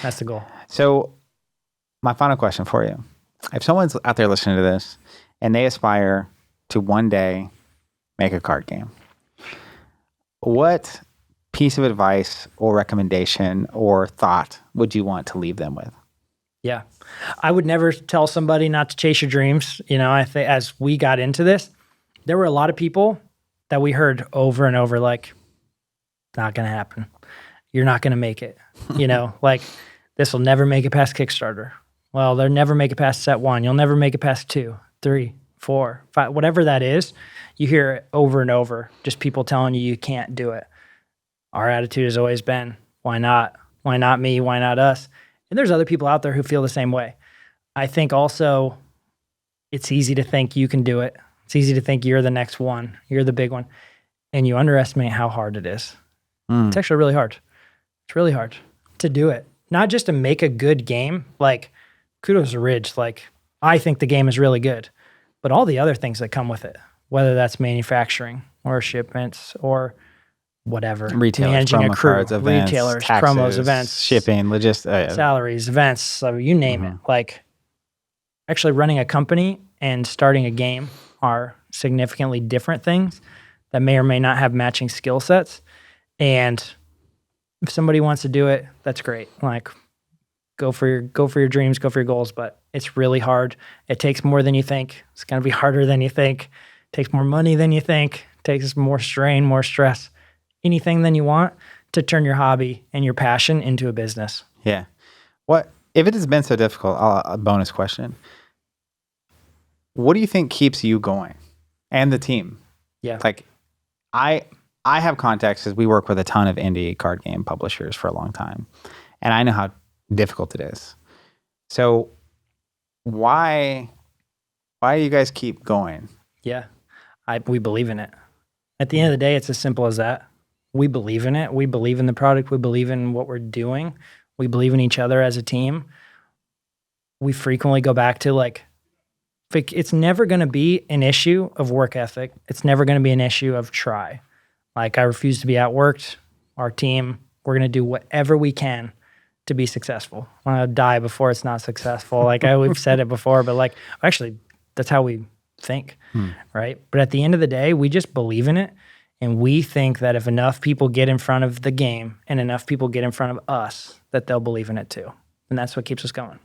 That's the goal. So my final question for you. If someone's out there listening to this and they aspire to one day make a card game, what piece of advice or recommendation or thought would you want to leave them with? Yeah. I would never tell somebody not to chase your dreams. I think as we got into this, there were a lot of people that we heard over and over, like, not going to happen. You're not going to make it. Like, this will never make it past Kickstarter. Well, they'll never make it past set 1. You'll never make it past 2, 3, 4, 5, whatever that is. You hear it over and over, just people telling you can't do it. Our attitude has always been, why not? Why not me? Why not us? And there's other people out there who feel the same way. I think also it's easy to think you can do it. It's easy to think you're the next one. You're the big one. And you underestimate how hard it is. It's actually really hard. It's really hard to do it. Not just to make a good game. Like, kudos to Ridge. Like, I think the game is really good. But all the other things that come with it, whether that's manufacturing or shipments or whatever, Retailers, managing a promo crew, cards, events, retailers, taxes, promos, events, shipping, logistics, salaries, events, so you name it. Like, actually running a company and starting a game are significantly different things that may or may not have matching skill sets. And if somebody wants to do it, that's great. Like, go for your dreams, go for your goals, but it's really hard. It takes more than you think. It's going to be harder than you think. It takes more money than you think. It takes more strain, more stress. Anything than you want to turn your hobby and your passion into a business. Yeah. What if it has been so difficult? A bonus question. What do you think keeps you going and the team? Yeah. Like, I have contacts because we work with a ton of indie card game publishers for a long time, and I know how difficult it is. So why do you guys keep going? Yeah. We believe in it. At the end of the day, it's as simple as that. We believe in it. We believe in the product. We believe in what we're doing. We believe in each other as a team. We frequently go back to, like, it's never going to be an issue of work ethic. It's never going to be an issue of try. Like, I refuse to be outworked. Our team, we're going to do whatever we can to be successful. I want to die before it's not successful. Like, we've said it before, but, like, actually, that's how we think, right? But at the end of the day, we just believe in it. And we think that if enough people get in front of the game and enough people get in front of us, that they'll believe in it too. And that's what keeps us going.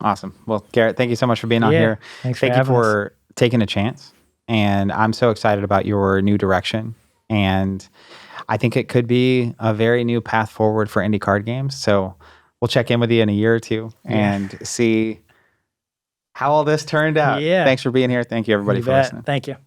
Awesome. Well, Garrett, thank you so much for being on here. Thanks thank for you having for taking a chance. And I'm so excited about your new direction. And I think it could be a very new path forward for indie card games. So we'll check in with you in a year or two and see how all this turned out. Yeah. Thanks for being here. Thank you, everybody, for listening. Thank you.